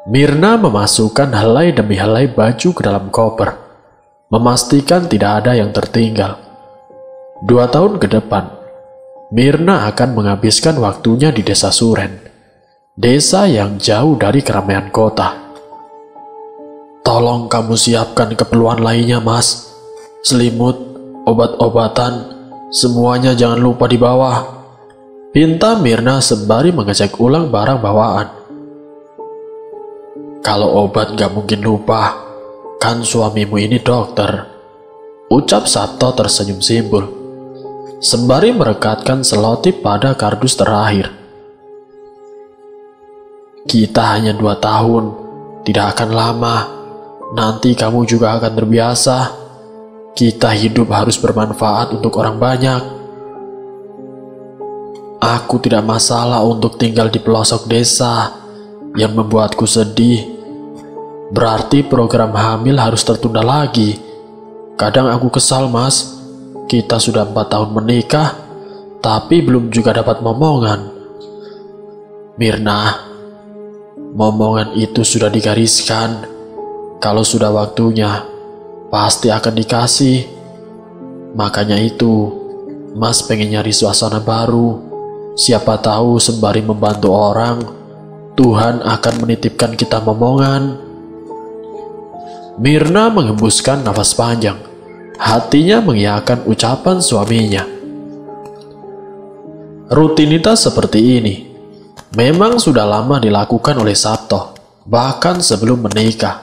Mirna memasukkan helai demi helai baju ke dalam koper, memastikan tidak ada yang tertinggal. 2 tahun ke depan, Mirna akan menghabiskan waktunya di desa Suren, desa yang jauh dari keramaian kota. Tolong kamu siapkan keperluan lainnya, Mas. Selimut, obat-obatan, semuanya jangan lupa dibawa. Pinta Mirna sembari mengecek ulang barang bawaan. Kalau obat gak mungkin lupa, kan suamimu ini dokter, ucap Sabto tersenyum simpul, sembari merekatkan selotip pada kardus terakhir. Kita hanya 2 tahun, tidak akan lama, nanti kamu juga akan terbiasa. Kita hidup harus bermanfaat untuk orang banyak. Aku tidak masalah untuk tinggal di pelosok desa yang membuatku sedih. Berarti program hamil harus tertunda lagi. Kadang aku kesal, Mas. Kita sudah 4 tahun menikah, tapi belum juga dapat momongan. Mirna, momongan itu sudah digariskan. Kalau sudah waktunya, pasti akan dikasih. Makanya itu, Mas pengen nyari suasana baru. Siapa tahu sembari membantu orang, Tuhan akan menitipkan kita momongan. Mirna menghembuskan nafas panjang. Hatinya mengiyakan ucapan suaminya. Rutinitas seperti ini memang sudah lama dilakukan oleh Sabto, bahkan sebelum menikah.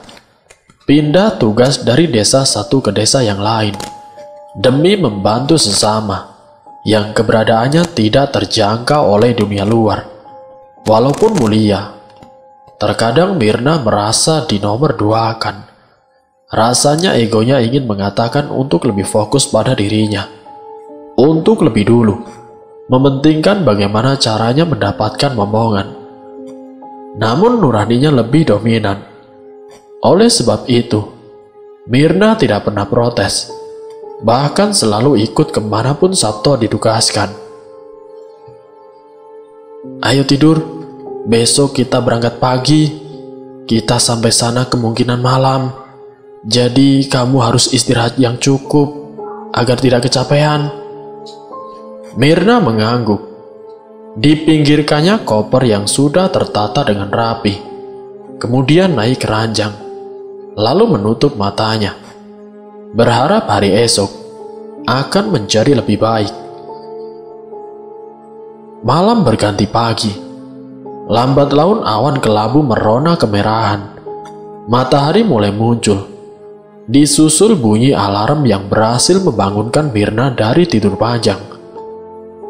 Pindah tugas dari desa satu ke desa yang lain, demi membantu sesama yang keberadaannya tidak terjangkau oleh dunia luar. Walaupun mulia, terkadang Mirna merasa dinomor duakan. Rasanya egonya ingin mengatakan untuk lebih fokus pada dirinya, untuk lebih dulu mementingkan bagaimana caranya mendapatkan momongan. Namun nuraninya lebih dominan. Oleh sebab itu, Mirna tidak pernah protes, bahkan selalu ikut kemanapun Sabto ditugaskan. Ayo tidur, besok kita berangkat pagi. Kita sampai sana kemungkinan malam. Jadi kamu harus istirahat yang cukup agar tidak kecapean. Mirna mengangguk. Dipinggirkannya koper yang sudah tertata dengan rapi. Kemudian naik ke ranjang, lalu menutup matanya, berharap hari esok akan menjadi lebih baik. Malam berganti pagi. Lambat laun awan kelabu merona kemerahan. Matahari mulai muncul. Disusul bunyi alarm yang berhasil membangunkan Mirna dari tidur panjang.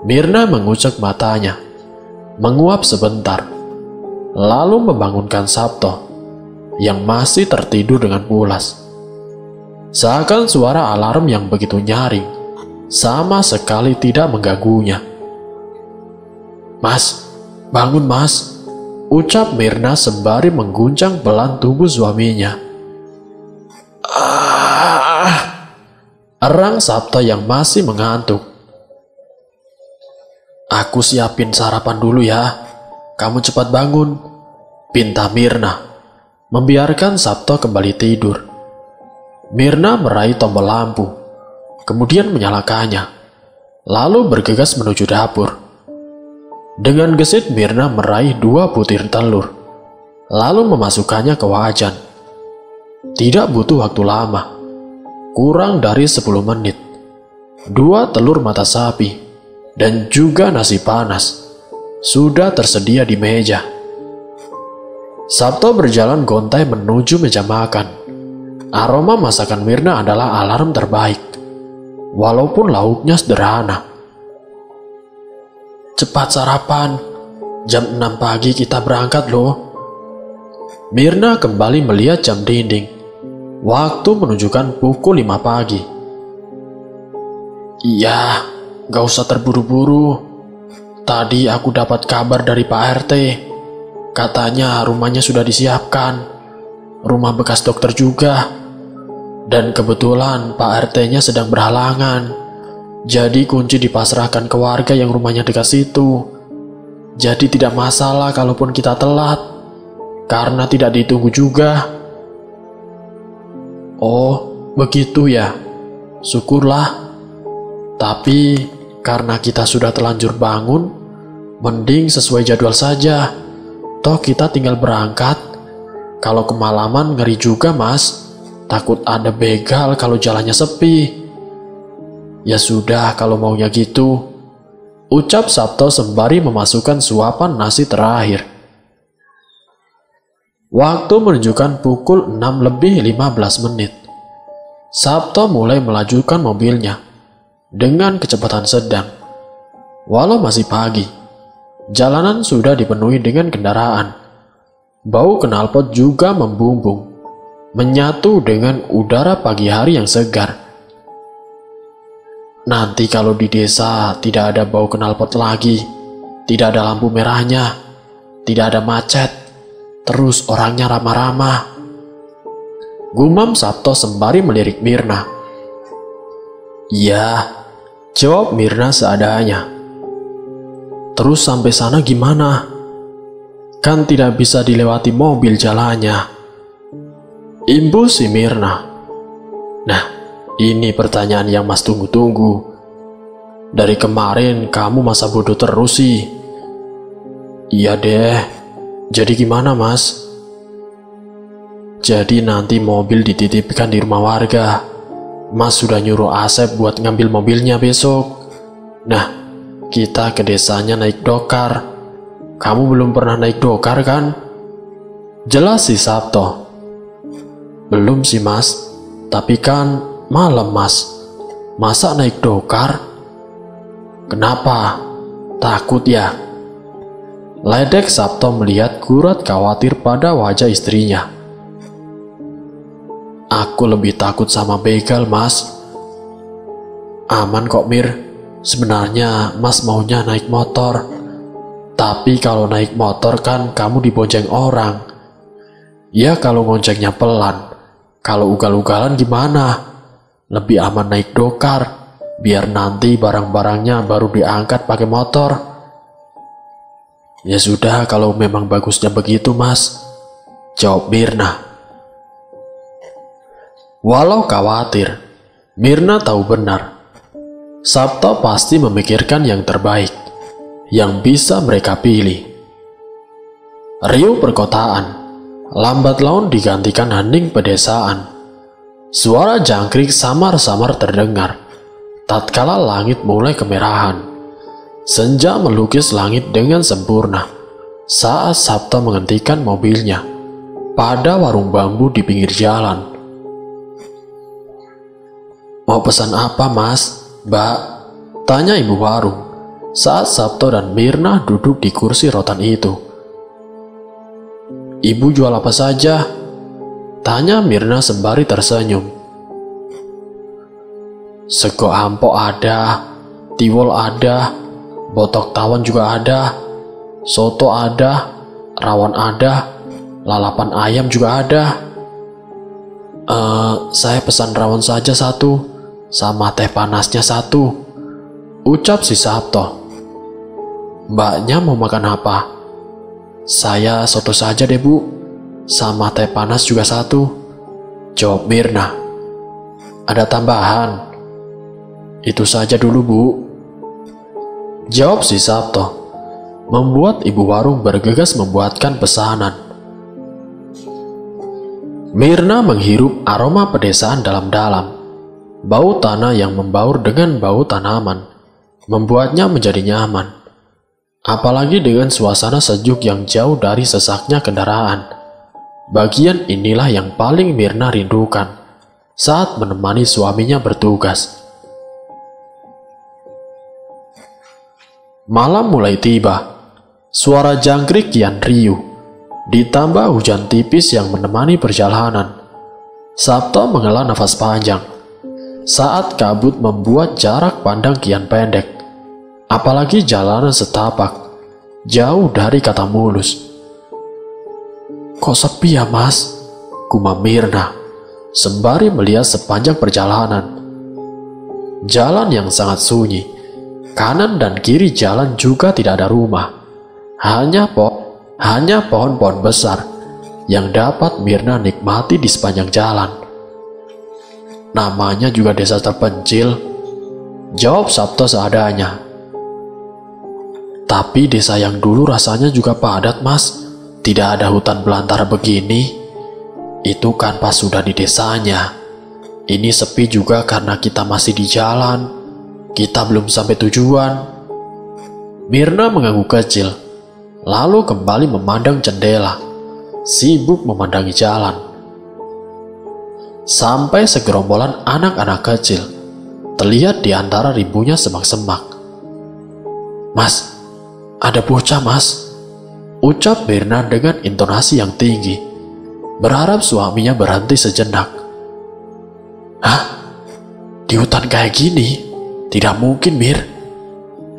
Mirna mengucek matanya, menguap sebentar, lalu membangunkan Sabto yang masih tertidur dengan pulas. Seakan suara alarm yang begitu nyaring sama sekali tidak mengganggunya. Mas, bangun Mas, ucap Mirna sembari mengguncang belang tubuh suaminya. Erang Sabto yang masih mengantuk. Aku siapin sarapan dulu ya, kamu cepat bangun, pinta Mirna, membiarkan Sabto kembali tidur. Mirna meraih tombol lampu, kemudian menyalakannya, lalu bergegas menuju dapur. Dengan gesit Mirna meraih 2 butir telur, lalu memasukkannya ke wajan. Tidak butuh waktu lama, kurang dari 10 menit. 2 telur mata sapi dan juga nasi panas sudah tersedia di meja. Sabto berjalan gontai menuju meja makan. Aroma masakan Mirna adalah alarm terbaik, walaupun lauknya sederhana. Cepat sarapan, jam 6 pagi kita berangkat loh. Mirna kembali melihat jam dinding. Waktu menunjukkan pukul 5 pagi. Iya, gak usah terburu-buru. Tadi aku dapat kabar dari Pak RT. Katanya rumahnya sudah disiapkan. Rumah bekas dokter juga. Dan kebetulan Pak RT-nya sedang berhalangan. Jadi kunci dipasrahkan ke warga yang rumahnya dekat situ. Jadi tidak masalah kalaupun kita telat. karena tidak ditunggu juga. Oh, begitu ya. Syukurlah. Tapi karena kita sudah terlanjur bangun, mending sesuai jadwal saja. Toh kita tinggal berangkat. Kalau kemalaman ngeri juga, Mas. Takut ada begal kalau jalannya sepi. Ya sudah, kalau maunya gitu, ucap Sabto sembari memasukkan suapan nasi terakhir. Waktu menunjukkan pukul 6:15. Sabto mulai melajukan mobilnya dengan kecepatan sedang. Walau masih pagi, jalanan sudah dipenuhi dengan kendaraan. Bau knalpot juga membumbung, menyatu dengan udara pagi hari yang segar. Nanti kalau di desa tidak ada bau knalpot lagi, tidak ada lampu merahnya, tidak ada macet, terus orangnya ramah-ramah. Gumam Sabto sembari melirik Mirna. Iya, jawab Mirna seadanya. Terus sampai sana gimana? Kan tidak bisa dilewati mobil jalannya. Imbu si Mirna. Nah, ini pertanyaan yang Mas tunggu-tunggu. Dari kemarin kamu masa bodoh terus sih. Iya deh. Jadi gimana, Mas? Jadi nanti mobil dititipkan di rumah warga. Mas sudah nyuruh Asep buat ngambil mobilnya besok. Nah, kita ke desanya naik dokar. Kamu belum pernah naik dokar kan? Jelas si Sabto. Belum sih, Mas. Tapi kan malam, Mas. Masa naik dokar? Kenapa? Takut ya? Ledek Sabto melihat gurat khawatir pada wajah istrinya. Aku lebih takut sama begal, Mas. Aman kok, Mir. Sebenarnya Mas maunya naik motor. Tapi kalau naik motor kan kamu dibonceng orang. Ya kalau ngoncengnya pelan. Kalau ugal-ugalan gimana? Lebih aman naik dokar. Biar nanti barang-barangnya baru diangkat pakai motor. Ya sudah kalau memang bagusnya begitu, Mas. Jawab Mirna. Walau khawatir, Mirna tahu benar. Sabto pasti memikirkan yang terbaik, yang bisa mereka pilih. Riuh perkotaan, lambat laun digantikan hening pedesaan. Suara jangkrik samar-samar terdengar, tatkala langit mulai kemerahan. Senja melukis langit dengan sempurna, saat Sabto menghentikan mobilnya pada warung bambu di pinggir jalan. Mau pesan apa, Mas? Mbak? Tanya ibu warung saat Sabto dan Mirna duduk di kursi rotan itu. Ibu jual apa saja? Tanya Mirna sembari tersenyum. Sego ampok ada, tiwol ada, botok tawon juga ada, soto ada, rawon ada, lalapan ayam juga ada. Saya pesan rawon saja satu, sama teh panasnya satu, ucap si Sabto. Mbaknya mau makan apa? Saya soto saja deh, Bu, sama teh panas juga satu, jawab Mirna. Ada tambahan? Itu saja dulu, Bu, jawab si Sabto, membuat ibu warung bergegas membuatkan pesanan. Mirna menghirup aroma pedesaan dalam-dalam. Bau tanah yang membaur dengan bau tanaman membuatnya menjadi nyaman. Apalagi dengan suasana sejuk yang jauh dari sesaknya kendaraan. Bagian inilah yang paling Mirna rindukan saat menemani suaminya bertugas. Malam mulai tiba. Suara jangkrik kian riuh, ditambah hujan tipis yang menemani perjalanan. Sabto menghela nafas panjang saat kabut membuat jarak pandang kian pendek. Apalagi jalanan setapak, jauh dari kata mulus. Kok sepi ya, Mas? Gumam Mirna sembari melihat sepanjang perjalanan. Jalan yang sangat sunyi. Kanan dan kiri jalan juga tidak ada rumah. Hanya pohon-pohon besar yang dapat Mirna nikmati di sepanjang jalan. Namanya juga desa terpencil, jawab Sabto seadanya. Tapi desa yang dulu rasanya juga padat, Mas. Tidak ada hutan belantara begini. Itu kan pas sudah di desanya. Ini sepi juga karena kita masih di jalan. Kita belum sampai tujuan. Mirna mengangguk kecil, lalu kembali memandang jendela, sibuk memandangi jalan. Sampai segerombolan anak-anak kecil terlihat di antara ribunya semak-semak. Mas, ada bocah, Mas, ucap Mirna dengan intonasi yang tinggi, berharap suaminya berhenti sejenak. Hah? Di hutan kayak gini? Tidak mungkin, Mir,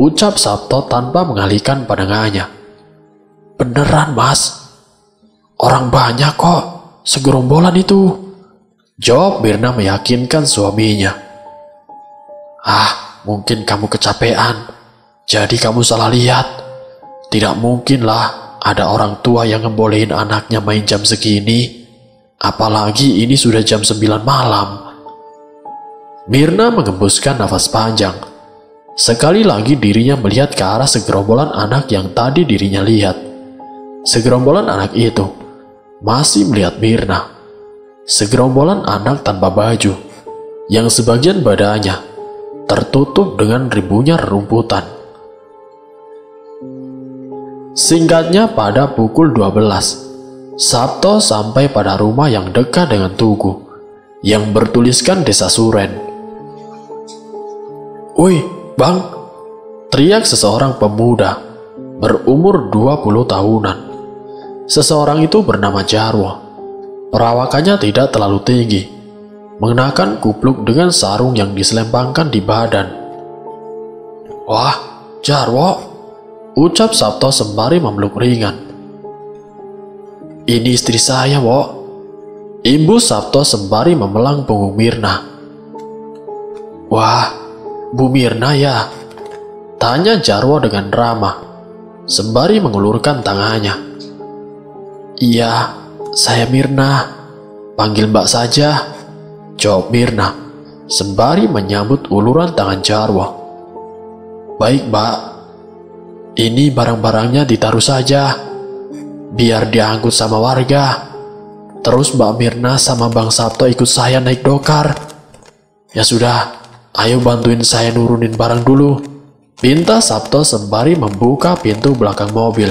ucap Sabto tanpa mengalihkan pandangannya. Beneran, Mas. Orang banyak kok, segerombolan itu, jawab Mirna meyakinkan suaminya. Ah, mungkin kamu kecapean, jadi kamu salah lihat. Tidak mungkinlah ada orang tua yang ngebolehin anaknya main jam segini. Apalagi ini sudah jam 9 malam. Mirna mengembuskan nafas panjang. Sekali lagi dirinya melihat ke arah segerombolan anak yang tadi dirinya lihat. Segerombolan anak itu masih melihat Mirna. Segerombolan anak tanpa baju, yang sebagian badannya tertutup dengan ribunya rerumputan. Singkatnya, pada pukul 12, Sabto sampai pada rumah yang dekat dengan Tugu, yang bertuliskan Desa Suren. Woi, Bang, teriak seseorang pemuda berumur 20 tahunan. Seseorang itu bernama Jarwo. Perawakannya tidak terlalu tinggi, mengenakan kupluk dengan sarung yang diselempangkan di badan. Wah, Jarwo, ucap Sabto sembari memeluk ringan. Ini istri saya, Wo, imbu Sabto sembari memelang punggung Mirna. Wah, Bu Mirna ya? Tanya Jarwo dengan ramah, sembari mengulurkan tangannya. Iya, saya Mirna. Panggil Mbak saja, jawab Mirna, sembari menyambut uluran tangan Jarwo. Baik, Mbak. Ini barang-barangnya ditaruh saja, biar diangkut sama warga. Terus Mbak Mirna sama Bang Sabto ikut saya naik dokar. Ya sudah, ayo bantuin saya nurunin barang dulu, pinta Sabto sembari membuka pintu belakang mobil.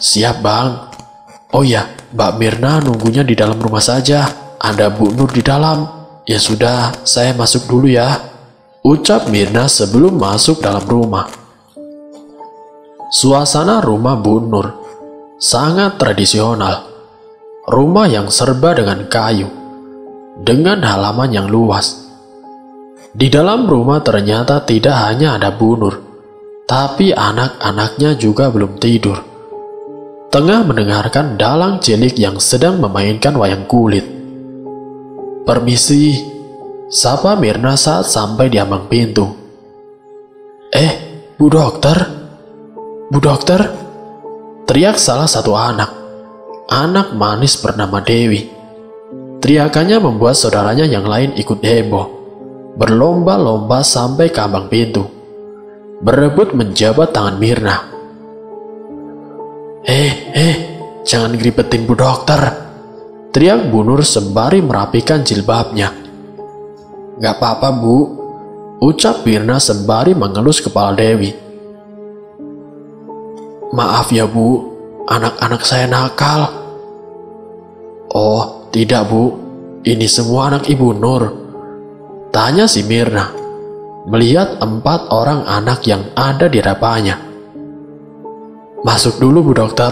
Siap, Bang. Oh ya, Mbak Mirna nunggunya di dalam rumah saja. Ada Bu Nur di dalam. Ya sudah, saya masuk dulu ya, ucap Mirna sebelum masuk dalam rumah. Suasana rumah Bu Nur sangat tradisional. Rumah yang serba dengan kayu, dengan halaman yang luas. Di dalam rumah ternyata tidak hanya ada Bu Nur, tapi anak-anaknya juga belum tidur, tengah mendengarkan dalang cilik yang sedang memainkan wayang kulit. Permisi, sapa Mirna saat sampai di ambang pintu. Bu dokter, Bu dokter, teriak salah satu anak manis bernama Dewi. Teriakannya membuat saudaranya yang lain ikut heboh, berlomba-lomba sampai ke ambang pintu, berebut menjabat tangan Mirna. Jangan ngeribetin Bu dokter, teriak Bu Nur sembari merapikan jilbabnya. Gak apa-apa, Bu, ucap Mirna sembari mengelus kepala Dewi. Maaf ya, Bu, anak-anak saya nakal. Oh, tidak, Bu, ini semua anak Ibu Nur, tanya si Mirna, melihat 4 orang anak yang ada di hadapannya. Masuk dulu, Bu dokter,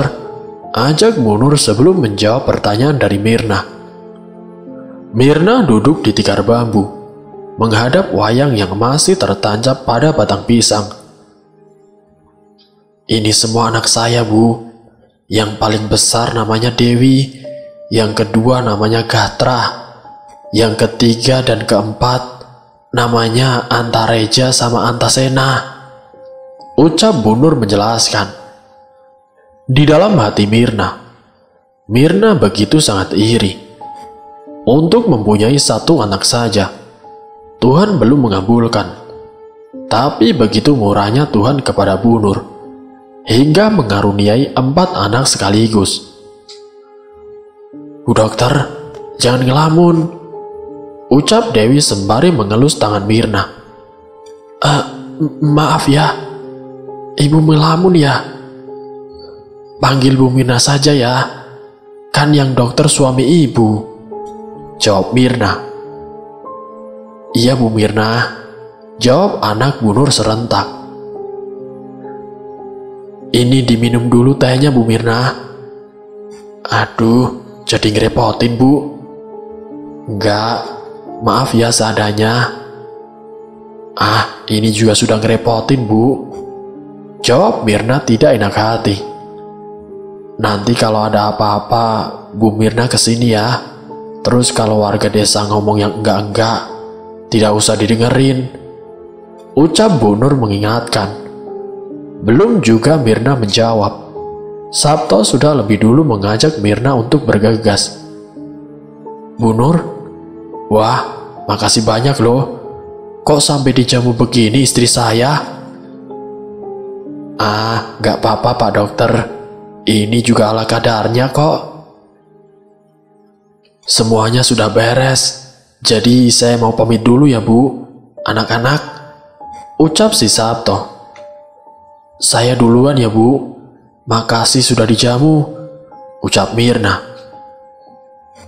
ajak Bu Nur sebelum menjawab pertanyaan dari Mirna. Mirna duduk di tikar bambu, menghadap wayang yang masih tertancap pada batang pisang. Ini semua anak saya, Bu. Yang paling besar namanya Dewi, yang kedua namanya Gatra, yang ketiga dan keempat namanya Antareja sama Antasena, ucap Bu Nur menjelaskan. Di dalam hati Mirna, Mirna begitu sangat iri. Untuk mempunyai satu anak saja, Tuhan belum mengabulkan. Tapi begitu murahnya Tuhan kepada Bu Nur, hingga mengaruniai 4 anak sekaligus. "Bu dokter, jangan ngelamun," ucap Dewi sembari mengelus tangan Mirna. Maaf ya, ibu melamun ya. Panggil Bu Mirna saja ya, kan yang dokter suami ibu," jawab Mirna. "Iya Bu Mirna," jawab anak Bu Nur serentak. "Ini diminum dulu tehnya Bu Mirna." "Aduh, jadi ngerepotin Bu." "Enggak, maaf ya seadanya." Ini juga sudah ngerepotin Bu," jawab Mirna tidak enak hati. "Nanti kalau ada apa-apa Bu Mirna kesini ya. Terus kalau warga desa ngomong yang enggak-enggak, tidak usah didengerin," ucap Bu Nur mengingatkan. Belum juga Mirna menjawab, Sabto sudah lebih dulu mengajak Mirna untuk bergegas. "Bu Nur, wah makasih banyak loh. Kok sampai dijamu begini istri saya?" "Gak apa-apa Pak Dokter. Ini juga ala kadarnya kok. Semuanya sudah beres. Jadi saya mau pamit dulu ya Bu, anak-anak," ucap si Sabto. "Saya duluan ya Bu. Makasih sudah dijamu," ucap Mirna.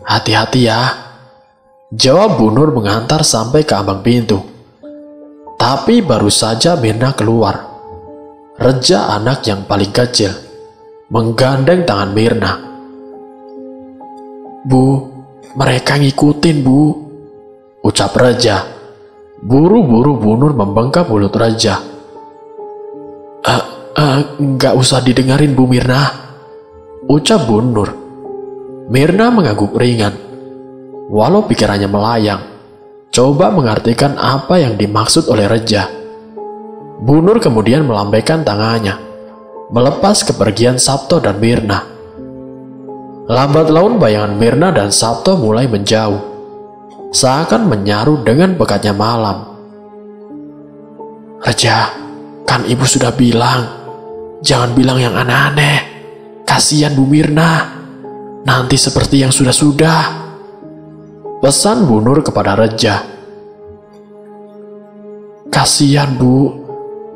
"Hati-hati ya," jawab Bu Nur mengantar sampai ke ambang pintu. Tapi baru saja Mirna keluar, Reja anak yang paling kecil menggandeng tangan Mirna. "Bu, mereka ngikutin Bu," ucap Reja. Buru-buru Bu Nur membengkak mulut Reja. Nggak usah didengarin Bu Mirna," ucap Bu Nur. Mirna mengangguk ringan, walau pikirannya melayang, coba mengartikan apa yang dimaksud oleh Reja. Bu Nur kemudian melambaikan tangannya, melepas kepergian Sabto dan Mirna. Lambat laun bayangan Mirna dan Sabto mulai menjauh, seakan menyaru dengan pekatnya malam. "Reja, kan ibu sudah bilang, jangan bilang yang aneh-aneh. Kasihan Bu Mirna, nanti seperti yang sudah-sudah," pesan Bu Nur kepada Reja. "Kasihan Bu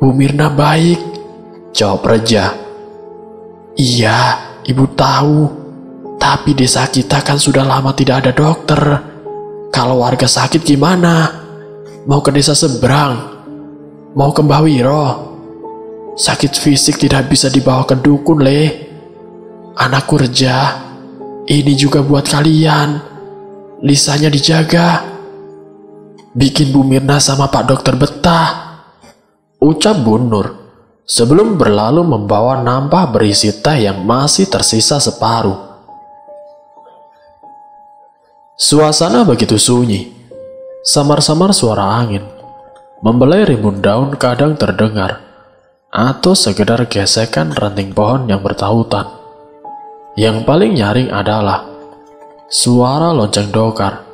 Mirna baik," jawab Reja. "Iya, ibu tahu. Tapi desa kita kan sudah lama tidak ada dokter. Kalau warga sakit gimana? Mau ke desa seberang? Mau ke Mbah Wiro? Sakit fisik tidak bisa dibawa ke dukun, Le. Anakku Reja, ini juga buat kalian. Lisanya dijaga. Bikin Bu Mirna sama Pak Dokter betah," ucap Bu Nur sebelum berlalu membawa nampah berisi teh yang masih tersisa separuh. Suasana begitu sunyi. Samar-samar suara angin membelai rimbun daun kadang terdengar, atau sekedar gesekan ranting pohon yang bertahutan. Yang paling nyaring adalah suara lonceng dokar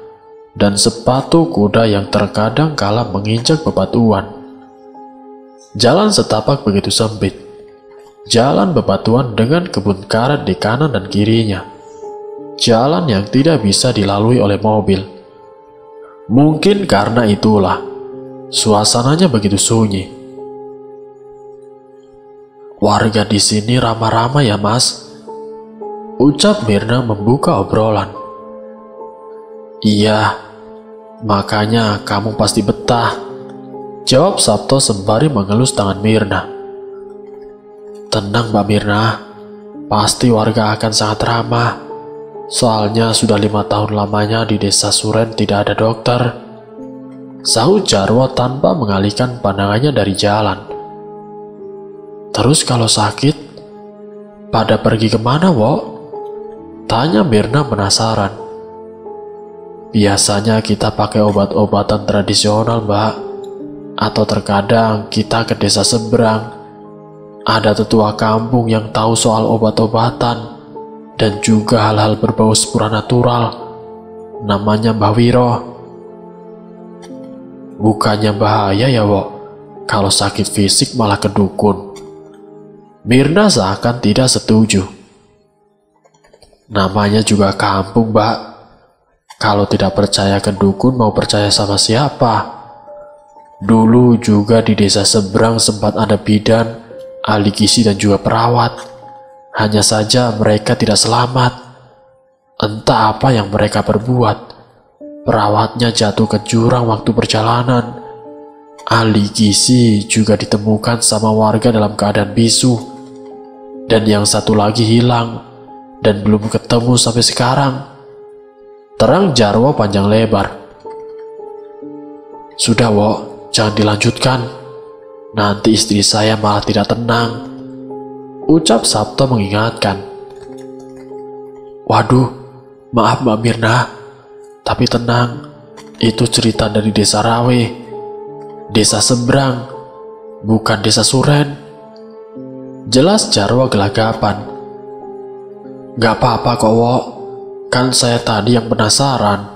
dan sepatu kuda yang terkadang kala menginjak bebatuan. Jalan setapak begitu sempit. Jalan bebatuan dengan kebun karet di kanan dan kirinya. Jalan yang tidak bisa dilalui oleh mobil. Mungkin karena itulah suasananya begitu sunyi. "Warga di sini ramah-ramah ya Mas," ucap Mirna membuka obrolan. "Iya, makanya kamu pasti betah," jawab Sabto sembari mengelus tangan Mirna. "Tenang Mbak Mirna, pasti warga akan sangat ramah. Soalnya sudah 5 tahun lamanya di desa Suren tidak ada dokter," sahut Jarwo tanpa mengalihkan pandangannya dari jalan. "Terus kalau sakit, pada pergi kemana, Wo?" tanya Mirna penasaran. "Biasanya kita pakai obat-obatan tradisional, Mbak. Atau terkadang kita ke desa seberang. Ada tetua kampung yang tahu soal obat-obatan. dan juga hal-hal berbau supranatural. Namanya Mbah Wiro. Bukannya bahaya ya, Wok? Kalau sakit fisik malah ke dukun. Mirna seakan tidak setuju. Namanya juga kampung, Mbak. Kalau tidak percaya ke dukun, mau percaya sama siapa? Dulu juga di desa seberang sempat ada bidan, ahli gizi dan juga perawat. Hanya saja mereka tidak selamat. Entah apa yang mereka perbuat. Perawatnya jatuh ke jurang waktu perjalanan. Ahli gizi juga ditemukan sama warga dalam keadaan bisu. Dan yang satu lagi hilang dan belum ketemu sampai sekarang. Terang Jarwo panjang lebar. Sudah, Wok. Jangan dilanjutkan, nanti istri saya malah tidak tenang, ucap Sabto mengingatkan. Waduh, maaf Mbak Mirna, tapi tenang, itu cerita dari desa Rawe, desa seberang, bukan desa Suren. Jelas Jarwo gelagapan. Gak apa-apa kok, Wok, kan saya tadi yang penasaran,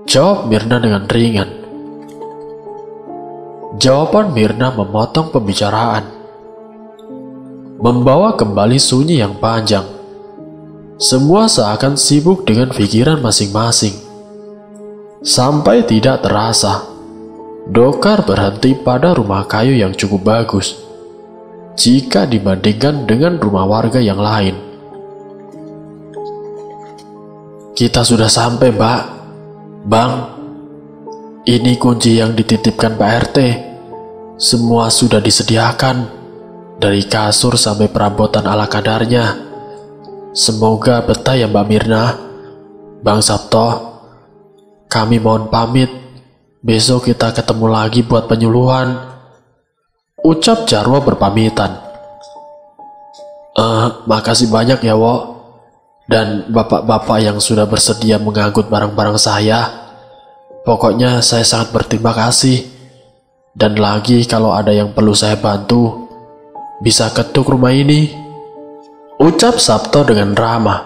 jawab Mirna dengan ringan. Jawaban Mirna memotong pembicaraan, membawa kembali sunyi yang panjang. Semua seakan sibuk dengan pikiran masing-masing. Sampai tidak terasa, Dokar berhenti pada rumah kayu yang cukup bagus jika dibandingkan dengan rumah warga yang lain. Kita sudah sampai, Mbak. Bang, ini kunci yang dititipkan Pak RT. Semua sudah disediakan, dari kasur sampai perabotan ala kadarnya. Semoga betah ya Mbak Mirna. Bang Sabto, kami mohon pamit. Besok kita ketemu lagi buat penyuluhan, ucap Jarwo berpamitan. Makasih banyak ya, Wok. Dan bapak-bapak yang sudah bersedia mengangkut barang-barang saya. Pokoknya saya sangat berterima kasih. Dan lagi kalau ada yang perlu saya bantu, bisa ketuk rumah ini, ucap Sabto dengan ramah.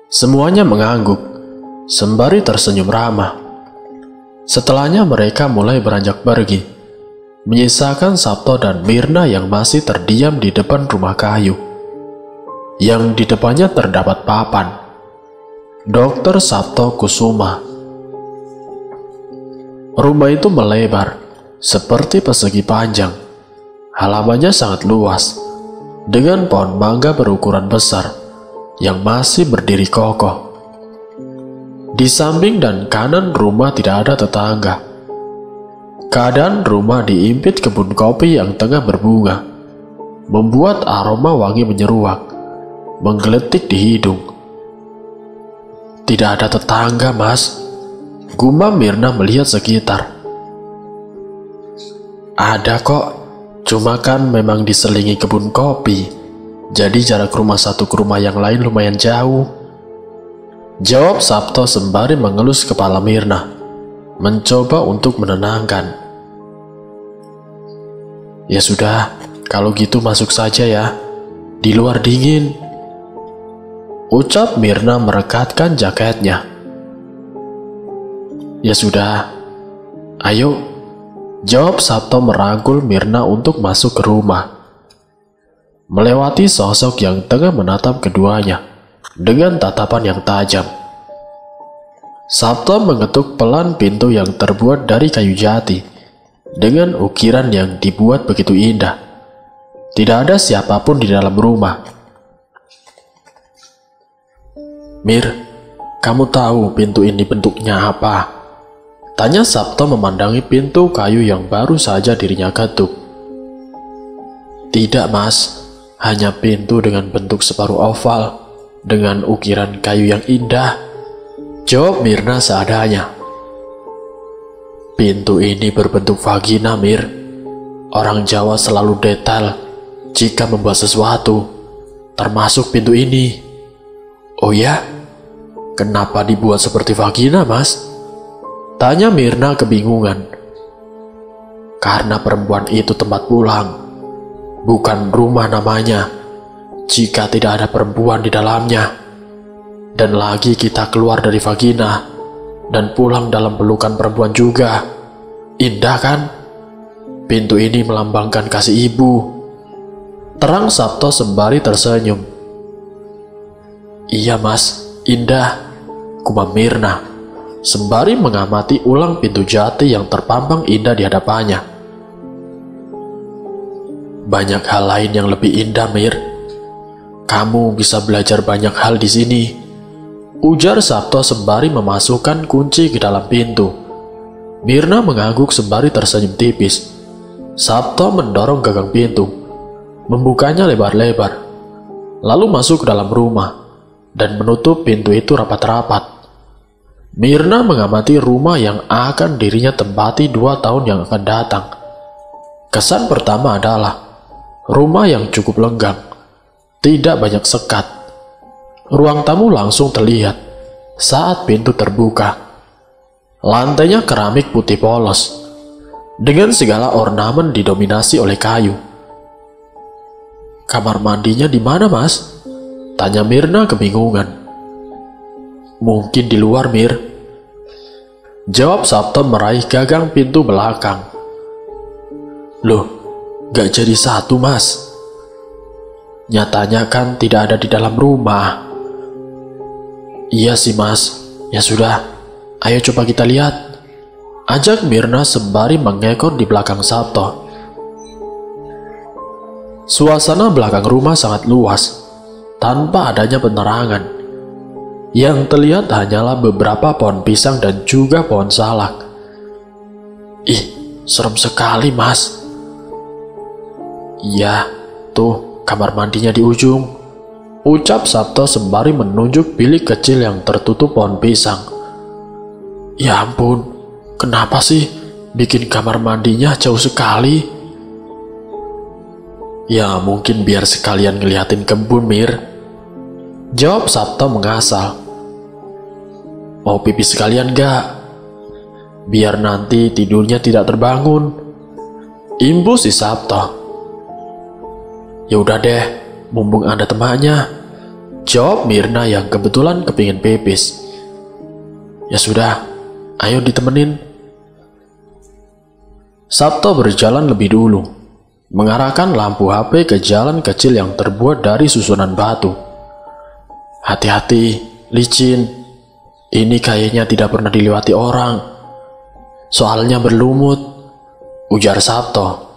Semuanya mengangguk, sembari tersenyum ramah. Setelahnya mereka mulai beranjak pergi, menyisakan Sabto dan Mirna yang masih terdiam di depan rumah kayu. Yang di depannya terdapat papan Dr. Sabto Kusuma. Rumah itu melebar seperti persegi panjang. Halamannya sangat luas, dengan pohon mangga berukuran besar yang masih berdiri kokoh. Di samping dan kanan rumah tidak ada tetangga. Keadaan rumah diimpit kebun kopi yang tengah berbunga, membuat aroma wangi menyeruak, menggeletik di hidung. Tidak ada tetangga, Mas, gumam Mirna melihat sekitar. Ada kok, cuma kan memang diselingi kebun kopi, jadi jarak rumah satu ke rumah yang lain lumayan jauh, jawab Sabto sembari mengelus kepala Mirna, mencoba untuk menenangkan. Ya sudah, kalau gitu masuk saja ya, di luar dingin, ucap Mirna merekatkan jaketnya. Ya sudah, ayo, jawab Sabto merangkul Mirna untuk masuk ke rumah. Melewati sosok yang tengah menatap keduanya dengan tatapan yang tajam. Sabto mengetuk pelan pintu yang terbuat dari kayu jati dengan ukiran yang dibuat begitu indah. Tidak ada siapapun di dalam rumah. Mir, kamu tahu pintu ini bentuknya apa? Tanya Sabto memandangi pintu kayu yang baru saja dirinya ketuk. Tidak, Mas, hanya pintu dengan bentuk separuh oval dengan ukiran kayu yang indah, jawab Mirna seadanya. Pintu ini berbentuk vagina, Mir. Orang Jawa selalu detail jika membuat sesuatu, termasuk pintu ini. Oh ya? Kenapa dibuat seperti vagina, Mas? Tanya Mirna kebingungan. Karena perempuan itu tempat pulang, bukan rumah namanya jika tidak ada perempuan di dalamnya, Dan lagi kita keluar dari vagina dan pulang dalam pelukan perempuan juga. Indah kan? Pintu ini melambangkan kasih ibu. Terang Sabto sembari tersenyum. Iya mas, indah, gumam Mirna, sembari mengamati ulang pintu jati yang terpampang indah di hadapannya. Banyak hal lain yang lebih indah, Mir. Kamu bisa belajar banyak hal di sini, ujar Sabto sembari memasukkan kunci ke dalam pintu. Mirna mengangguk sembari tersenyum tipis. Sabto mendorong gagang pintu, membukanya lebar-lebar, lalu masuk ke dalam rumah dan menutup pintu itu rapat-rapat. Mirna mengamati rumah yang akan dirinya tempati 2 tahun yang akan datang. Kesan pertama adalah rumah yang cukup lenggang, tidak banyak sekat. Ruang tamu langsung terlihat saat pintu terbuka. Lantainya keramik putih polos, dengan segala ornamen didominasi oleh kayu. Kamar mandinya di mana, Mas? Tanya Mirna kebingungan. Mungkin di luar, Mir. Jawab Sabto meraih gagang pintu belakang. Loh, gak jadi satu, Mas. Nyatanya kan tidak ada di dalam rumah. Iya sih, Mas. Ya sudah, ayo coba kita lihat. Ajak Mirna sembari mengekor di belakang Sabto. Suasana belakang rumah sangat luas, tanpa adanya penerangan. Yang terlihat hanyalah beberapa pohon pisang dan juga pohon salak. Ih, serem sekali, Mas. Iya, tuh kamar mandinya di ujung, ucap Sabto sembari menunjuk bilik kecil yang tertutup pohon pisang. Ya ampun, kenapa sih bikin kamar mandinya jauh sekali? Ya mungkin biar sekalian ngeliatin kebun, Mir. Jawab Sabto mengasal. Mau pipis sekalian gak? Biar nanti tidurnya tidak terbangun, imbus si Sabto. Ya udah deh, mumpung ada temannya, jawab Mirna yang kebetulan kepingin pipis. Ya sudah, ayo ditemenin. Sabto berjalan lebih dulu, mengarahkan lampu HP ke jalan kecil yang terbuat dari susunan batu. Hati-hati, licin. Ini kayaknya tidak pernah dilewati orang. Soalnya berlumut, ujar Sabto.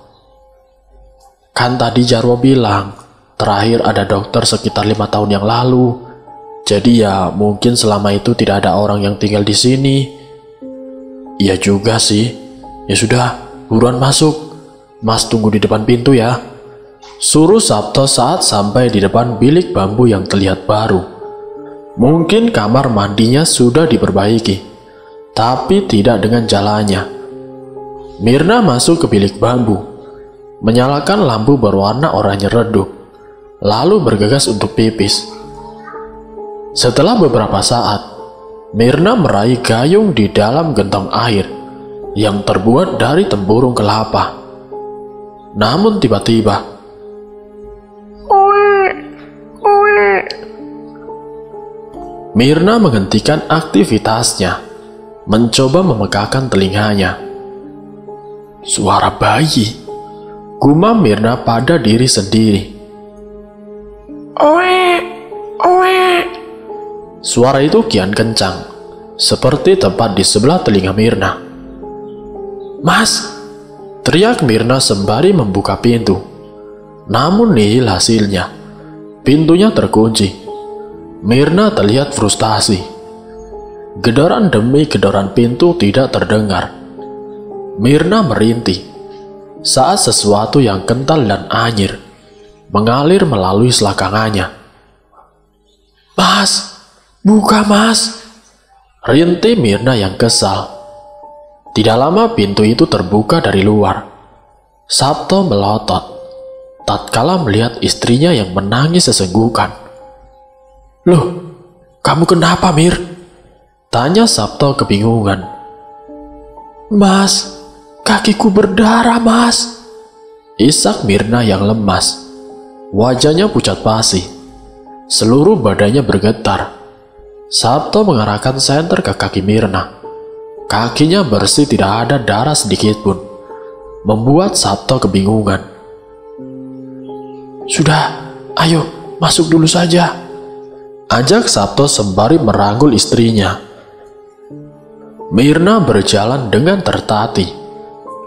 Kan tadi Jarwo bilang, terakhir ada dokter sekitar 5 tahun yang lalu. Jadi ya mungkin selama itu tidak ada orang yang tinggal di sini. Iya juga sih. Ya sudah, buruan masuk. Mas tunggu di depan pintu ya. Suruh Sabto saat sampai di depan bilik bambu yang terlihat baru. Mungkin kamar mandinya sudah diperbaiki, tapi tidak dengan jalannya. Mirna masuk ke bilik bambu, menyalakan lampu berwarna oranye redup, lalu bergegas untuk pipis. Setelah beberapa saat, Mirna meraih gayung di dalam gentong air yang terbuat dari tempurung kelapa. Namun tiba-tiba, Mirna menghentikan aktivitasnya, mencoba memegahkan telinganya. Suara bayi, gumam Mirna pada diri sendiri. Suara itu kian kencang, seperti tepat di sebelah telinga Mirna. Mas, teriak Mirna sembari membuka pintu. Namun nihil hasilnya, pintunya terkunci. Mirna terlihat frustasi. Gedoran demi gedoran pintu tidak terdengar. Mirna merintih saat sesuatu yang kental dan anyir mengalir melalui selangkangannya. Mas, buka mas, rintih Mirna yang kesal. Tidak lama pintu itu terbuka dari luar. Sabto melotot tatkala melihat istrinya yang menangis sesenggukan. Loh, kamu kenapa, Mir? Tanya Sabto kebingungan. Mas, kakiku berdarah, mas. Isak Mirna yang lemas. Wajahnya pucat pasi. Seluruh badannya bergetar. Sabto mengarahkan senter ke kaki Mirna. Kakinya bersih, tidak ada darah sedikit pun, membuat Sabto kebingungan. "Sudah, ayo masuk dulu saja," ajak Sabto sembari merangkul istrinya. Mirna berjalan dengan tertatih.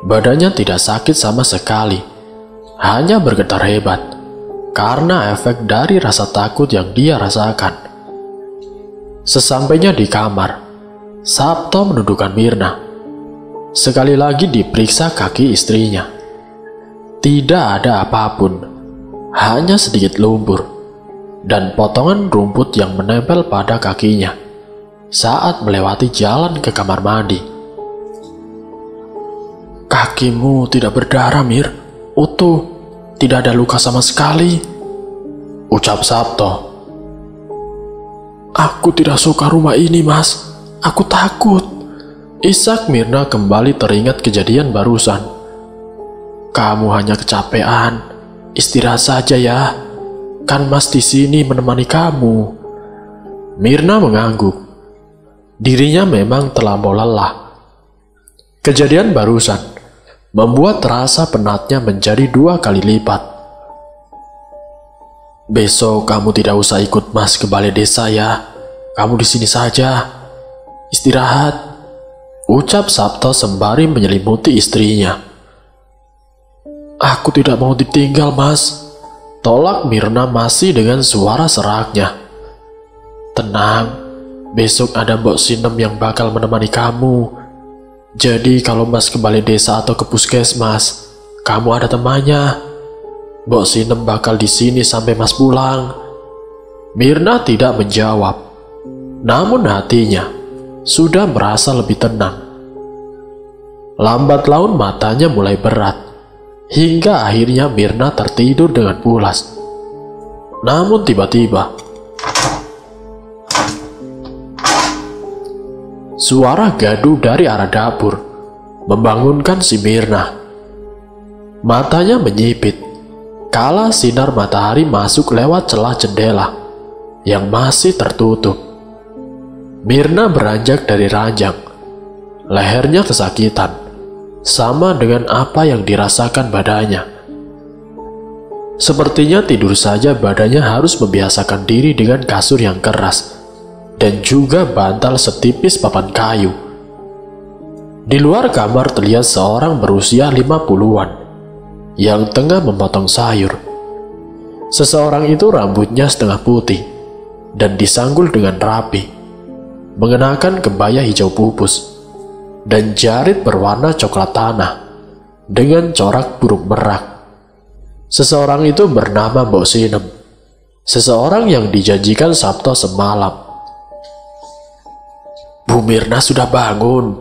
Badannya tidak sakit sama sekali, hanya bergetar hebat karena efek dari rasa takut yang dia rasakan. Sesampainya di kamar, Sabto menundukkan Mirna. Sekali lagi diperiksa kaki istrinya. Tidak ada apapun, hanya sedikit lumpur dan potongan rumput yang menempel pada kakinya saat melewati jalan ke kamar mandi. "Kakimu tidak berdarah, Mir. Utuh, tidak ada luka sama sekali," ucap Sabto. "Aku tidak suka rumah ini, Mas. Aku takut." Isak Mirna kembali teringat kejadian barusan. "Kamu hanya kecapean. Istirahat saja ya. Kan Mas di sini menemani kamu." Mirna mengangguk. Dirinya memang terlampau lelah. Kejadian barusan membuat rasa penatnya menjadi 2 kali lipat. "Besok kamu tidak usah ikut Mas ke balai desa ya. Kamu di sini saja. Istirahat," ucap Sabto sembari menyelimuti istrinya. "Aku tidak mau ditinggal, Mas," tolak Mirna masih dengan suara seraknya. "Tenang, besok ada Mbok Sinem yang bakal menemani kamu. Jadi kalau Mas ke balai desa atau ke puskesmas, kamu ada temannya. Mbok Sinem bakal di sini sampai Mas pulang." Mirna tidak menjawab, namun hatinya sudah merasa lebih tenang. Lambat laun matanya mulai berat, hingga akhirnya Mirna tertidur dengan pulas. Namun tiba-tiba, suara gaduh dari arah dapur membangunkan si Mirna. Matanya menyipit kala sinar matahari masuk lewat celah jendela yang masih tertutup. Mirna beranjak dari ranjang. Lehernya kesakitan, sama dengan apa yang dirasakan badannya. Sepertinya tidur saja badannya harus membiasakan diri dengan kasur yang keras dan juga bantal setipis papan kayu. Di luar kamar terlihat seorang berusia 50-an yang tengah memotong sayur. Seseorang itu rambutnya setengah putih dan disanggul dengan rapi, mengenakan kebaya hijau pupus dan jarit berwarna coklat tanah dengan corak burung merak. Seseorang itu bernama Mbok Sinem, seseorang yang dijanjikan Sabto semalam. "Bu Mirna sudah bangun?"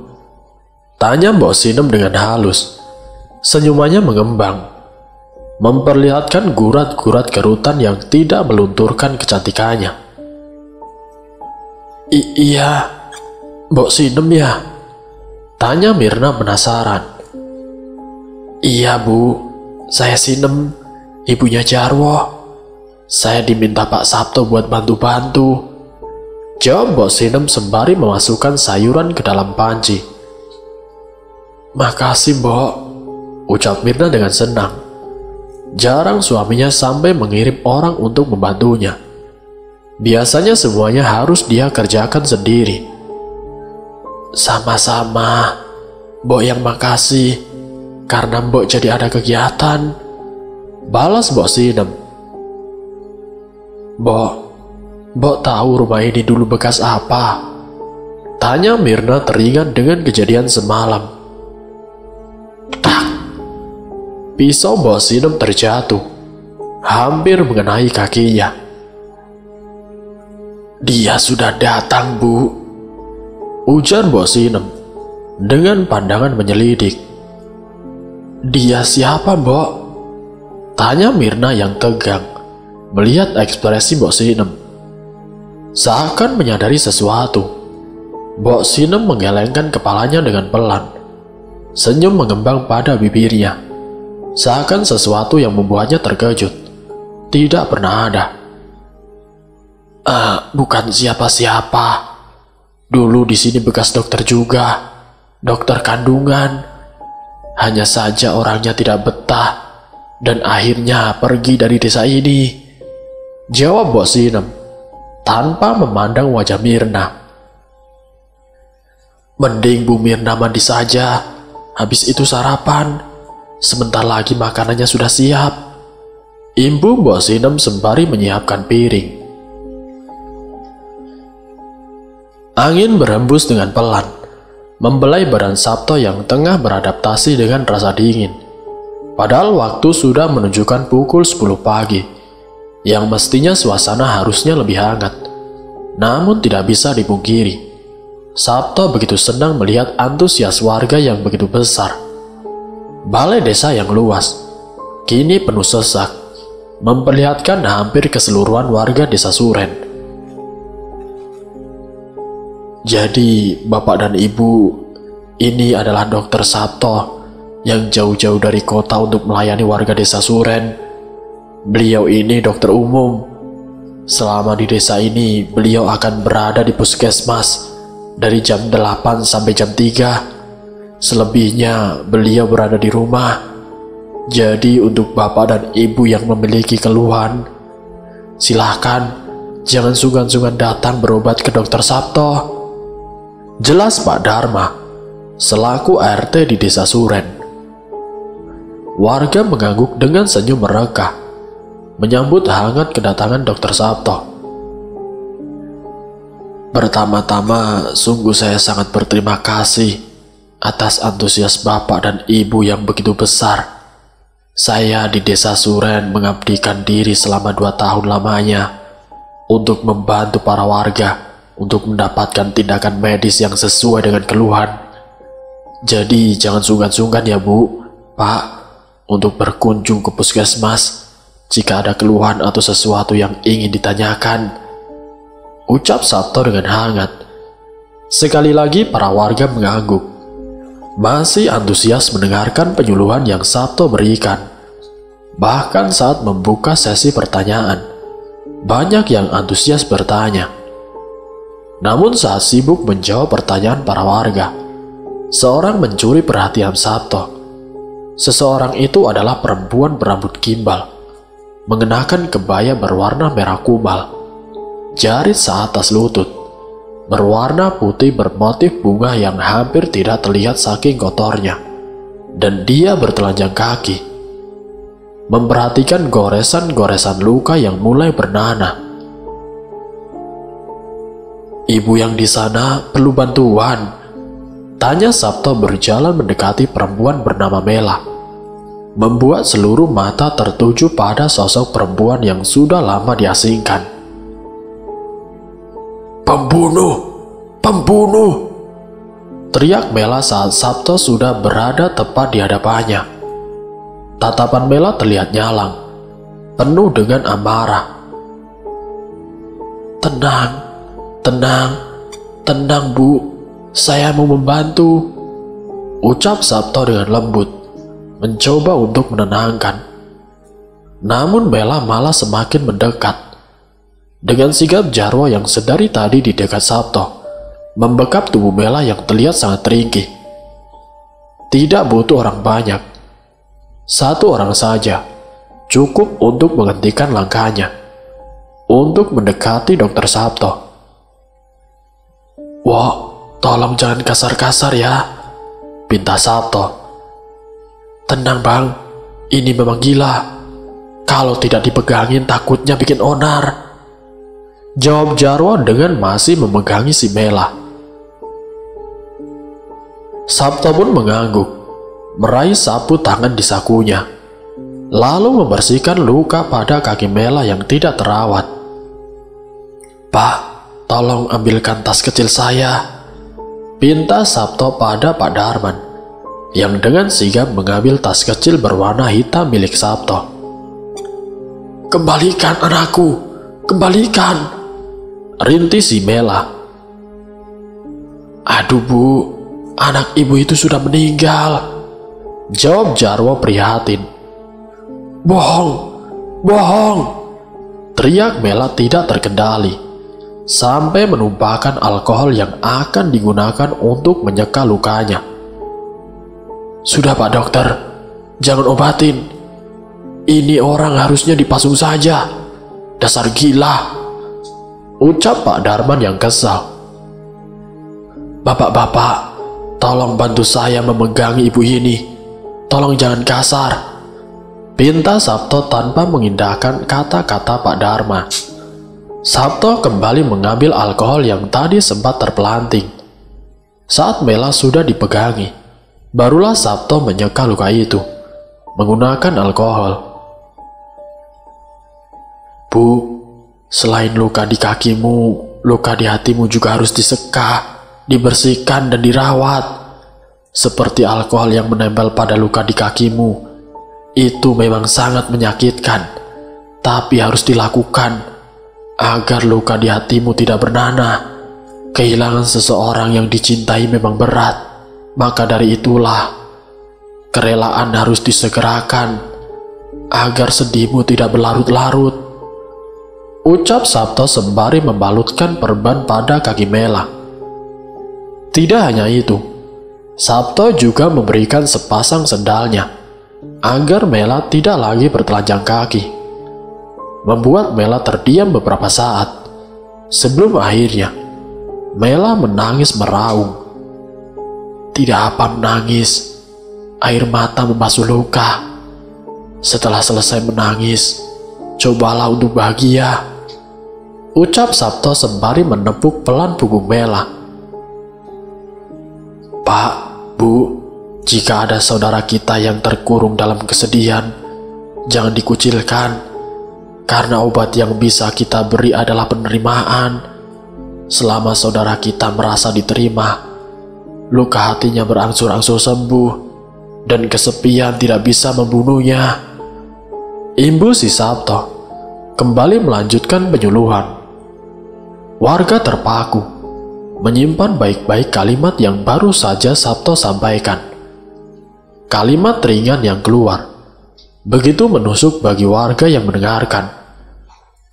tanya Mbok Sinem dengan halus. Senyumannya mengembang, memperlihatkan gurat-gurat kerutan yang tidak melunturkan kecantikannya. Iya, Mbok Sinem ya?" tanya Mirna penasaran. "Iya Bu, saya Sinem, ibunya Jarwo. Saya diminta Pak Sabto buat bantu-bantu," jawab Mbok Sinem sembari memasukkan sayuran ke dalam panci. "Makasih Mbok," ucap Mirna dengan senang. Jarang suaminya sampai mengirim orang untuk membantunya. Biasanya semuanya harus dia kerjakan sendiri. "Sama-sama, Mbok yang makasih. Karena Mbok jadi ada kegiatan," balas Mbok Sinem. Mbok tahu rumah ini dulu bekas apa?" tanya Mirna teringat dengan kejadian semalam. Tak! Pisau Mbok Sinem terjatuh, hampir mengenai kakinya. "Dia sudah datang, Bu," ujar Mbok Sinem dengan pandangan menyelidik. "Dia siapa, Mbok?" tanya Mirna yang tegang melihat ekspresi Mbok Sinem. Seakan menyadari sesuatu, Mbok Sinem menggelengkan kepalanya dengan pelan. Senyum mengembang pada bibirnya, seakan sesuatu yang membuatnya terkejut tidak pernah ada. Bukan siapa-siapa. Dulu di sini bekas dokter juga, dokter kandungan. Hanya saja orangnya tidak betah dan akhirnya pergi dari desa ini. Jawab Mbok Sinem tanpa memandang wajah Mirna. Mending Bu Mirna mandi saja, habis itu sarapan. Sebentar lagi makanannya sudah siap. Imbu Mbok Sinem sembari menyiapkan piring. Angin berhembus dengan pelan, membelai badan Sabto yang tengah beradaptasi dengan rasa dingin. Padahal waktu sudah menunjukkan pukul 10 pagi, yang mestinya suasana harusnya lebih hangat. Namun tidak bisa dipungkiri, Sabto begitu senang melihat antusias warga yang begitu besar. Balai desa yang luas, kini penuh sesak, memperlihatkan hampir keseluruhan warga desa Suren. Jadi, Bapak dan Ibu, ini adalah Dokter Sabto yang jauh-jauh dari kota untuk melayani warga desa Suren. Beliau ini dokter umum. Selama di desa ini, beliau akan berada di puskesmas dari jam 8 sampai jam 3. Selebihnya, beliau berada di rumah. Jadi, untuk Bapak dan Ibu yang memiliki keluhan, silahkan jangan sungkan-sungkan datang berobat ke Dokter Sabto. Jelas Pak Dharma, selaku RT di desa Suren. Warga mengangguk dengan senyum mereka, menyambut hangat kedatangan Dokter Sabto. Pertama-tama, sungguh saya sangat berterima kasih atas antusias Bapak dan Ibu yang begitu besar. Saya di desa Suren mengabdikan diri selama 2 tahun lamanya untuk membantu para warga untuk mendapatkan tindakan medis yang sesuai dengan keluhan. Jadi jangan sungkan-sungkan ya Bu, Pak, untuk berkunjung ke puskesmas jika ada keluhan atau sesuatu yang ingin ditanyakan. Ucap Sabto dengan hangat. Sekali lagi para warga mengangguk, masih antusias mendengarkan penyuluhan yang Sabto berikan. Bahkan saat membuka sesi pertanyaan, banyak yang antusias bertanya. Namun saat sibuk menjawab pertanyaan para warga, seorang mencuri perhatian Sabto. Seseorang itu adalah perempuan berambut gimbal, mengenakan kebaya berwarna merah kubal, jarit seatas lutut, berwarna putih bermotif bunga yang hampir tidak terlihat saking kotornya, dan dia bertelanjang kaki, memperhatikan goresan-goresan luka yang mulai bernanah. Ibu yang di sana perlu bantuan, tanya Sabto berjalan mendekati perempuan bernama Mela, membuat seluruh mata tertuju pada sosok perempuan yang sudah lama diasingkan. Pembunuh! Pembunuh! Teriak Mela saat Sabto sudah berada tepat di hadapannya. Tatapan Mela terlihat nyalang, penuh dengan amarah. Tenang. Tenang, tenang Bu, saya mau membantu, ucap Sabto dengan lembut, mencoba untuk menenangkan. Namun Mela malah semakin mendekat. Dengan sigap Jarwo yang sedari tadi di dekat Sabto, membekap tubuh Mela yang terlihat sangat ringkih. Tidak butuh orang banyak. 1 orang saja, cukup untuk menghentikan langkahnya, untuk mendekati Dokter Sabto. Wah, tolong jangan kasar-kasar ya, pinta Sabto. Tenang Bang, ini memang gila. Kalau tidak dipegangin takutnya bikin onar, jawab Jarwo dengan masih memegangi si Mela. Sabto pun mengangguk, meraih sapu tangan di sakunya, lalu membersihkan luka pada kaki Mela yang tidak terawat. Pak, tolong ambilkan tas kecil saya, pinta Sabto pada Pak Darman, yang dengan sigap mengambil tas kecil berwarna hitam milik Sabto. Kembalikan anakku, kembalikan, rintih si Mela. Aduh Bu, anak ibu itu sudah meninggal, jawab Jarwo prihatin. Bohong, bohong, teriak Mela tidak terkendali. sampai menumpahkan alkohol yang akan digunakan untuk menyeka lukanya. "Sudah Pak Dokter, jangan obatin. Ini orang harusnya dipasung saja. Dasar gila," ucap Pak Darman yang kesal. "Bapak-bapak, tolong bantu saya memegangi ibu ini. Tolong jangan kasar," pinta Sabto tanpa mengindahkan kata-kata Pak Darma. Sabto kembali mengambil alkohol yang tadi sempat terpelanting. Saat Mela sudah dipegangi, barulah Sabto menyeka luka itu menggunakan alkohol. "Bu, selain luka di kakimu, luka di hatimu juga harus diseka, dibersihkan dan dirawat. Seperti alkohol yang menempel pada luka di kakimu, itu memang sangat menyakitkan, tapi harus dilakukan agar luka di hatimu tidak bernanah. Kehilangan seseorang yang dicintai memang berat, maka dari itulah kerelaan harus disegerakan agar sedihmu tidak berlarut-larut," ucap Sabto sembari membalutkan perban pada kaki Mela. Tidak hanya itu, Sabto juga memberikan sepasang sendalnya agar Mela tidak lagi bertelanjang kaki, membuat Mela terdiam beberapa saat sebelum akhirnya Mela menangis meraung. "Tidak apa menangis, air mata membasuh luka. Setelah selesai menangis, cobalah untuk bahagia," ucap Sabto sembari menepuk pelan punggung Mela. "Pak, Bu, jika ada saudara kita yang terkurung dalam kesedihan, jangan dikucilkan. Karena obat yang bisa kita beri adalah penerimaan. Selama saudara kita merasa diterima, luka hatinya berangsur-angsur sembuh, dan kesepian tidak bisa membunuhnya," imbu si Sabto kembali melanjutkan penyuluhan. Warga terpaku, menyimpan baik-baik kalimat yang baru saja Sabto sampaikan. Kalimat ringan yang keluar begitu menusuk bagi warga yang mendengarkan.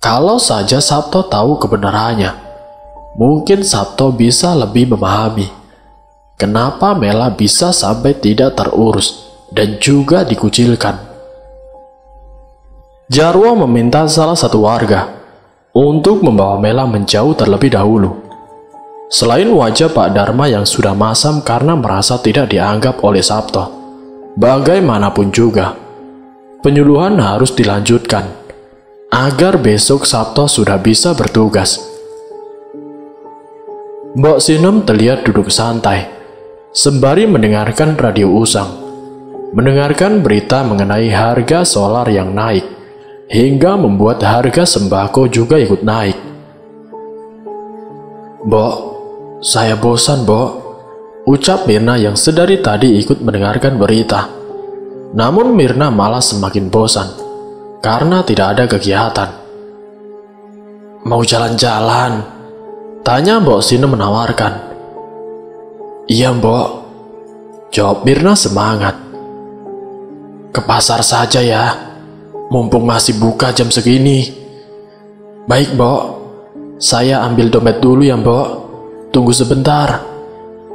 Kalau saja Sabto tahu kebenarannya, mungkin Sabto bisa lebih memahami kenapa Mela bisa sampai tidak terurus dan juga dikucilkan. Jarwo meminta salah satu warga untuk membawa Mela menjauh terlebih dahulu. Selain wajah Pak Darma yang sudah masam karena merasa tidak dianggap oleh Sabto, bagaimanapun juga penyuluhan harus dilanjutkan agar besok Sabto sudah bisa bertugas. Mbok Sinem terlihat duduk santai sembari mendengarkan radio usang, mendengarkan berita mengenai harga solar yang naik hingga membuat harga sembako juga ikut naik. "Mbok, saya bosan, Mbok," ucap Mirna yang sedari tadi ikut mendengarkan berita. Namun Mirna malah semakin bosan karena tidak ada kegiatan. "Mau jalan-jalan?" tanya Mbok Sinem menawarkan. "Iya, Mbok," jawab Mirna semangat. "Ke pasar saja ya, mumpung masih buka jam segini." "Baik, Mbok. Saya ambil dompet dulu ya, Mbok. Tunggu sebentar,"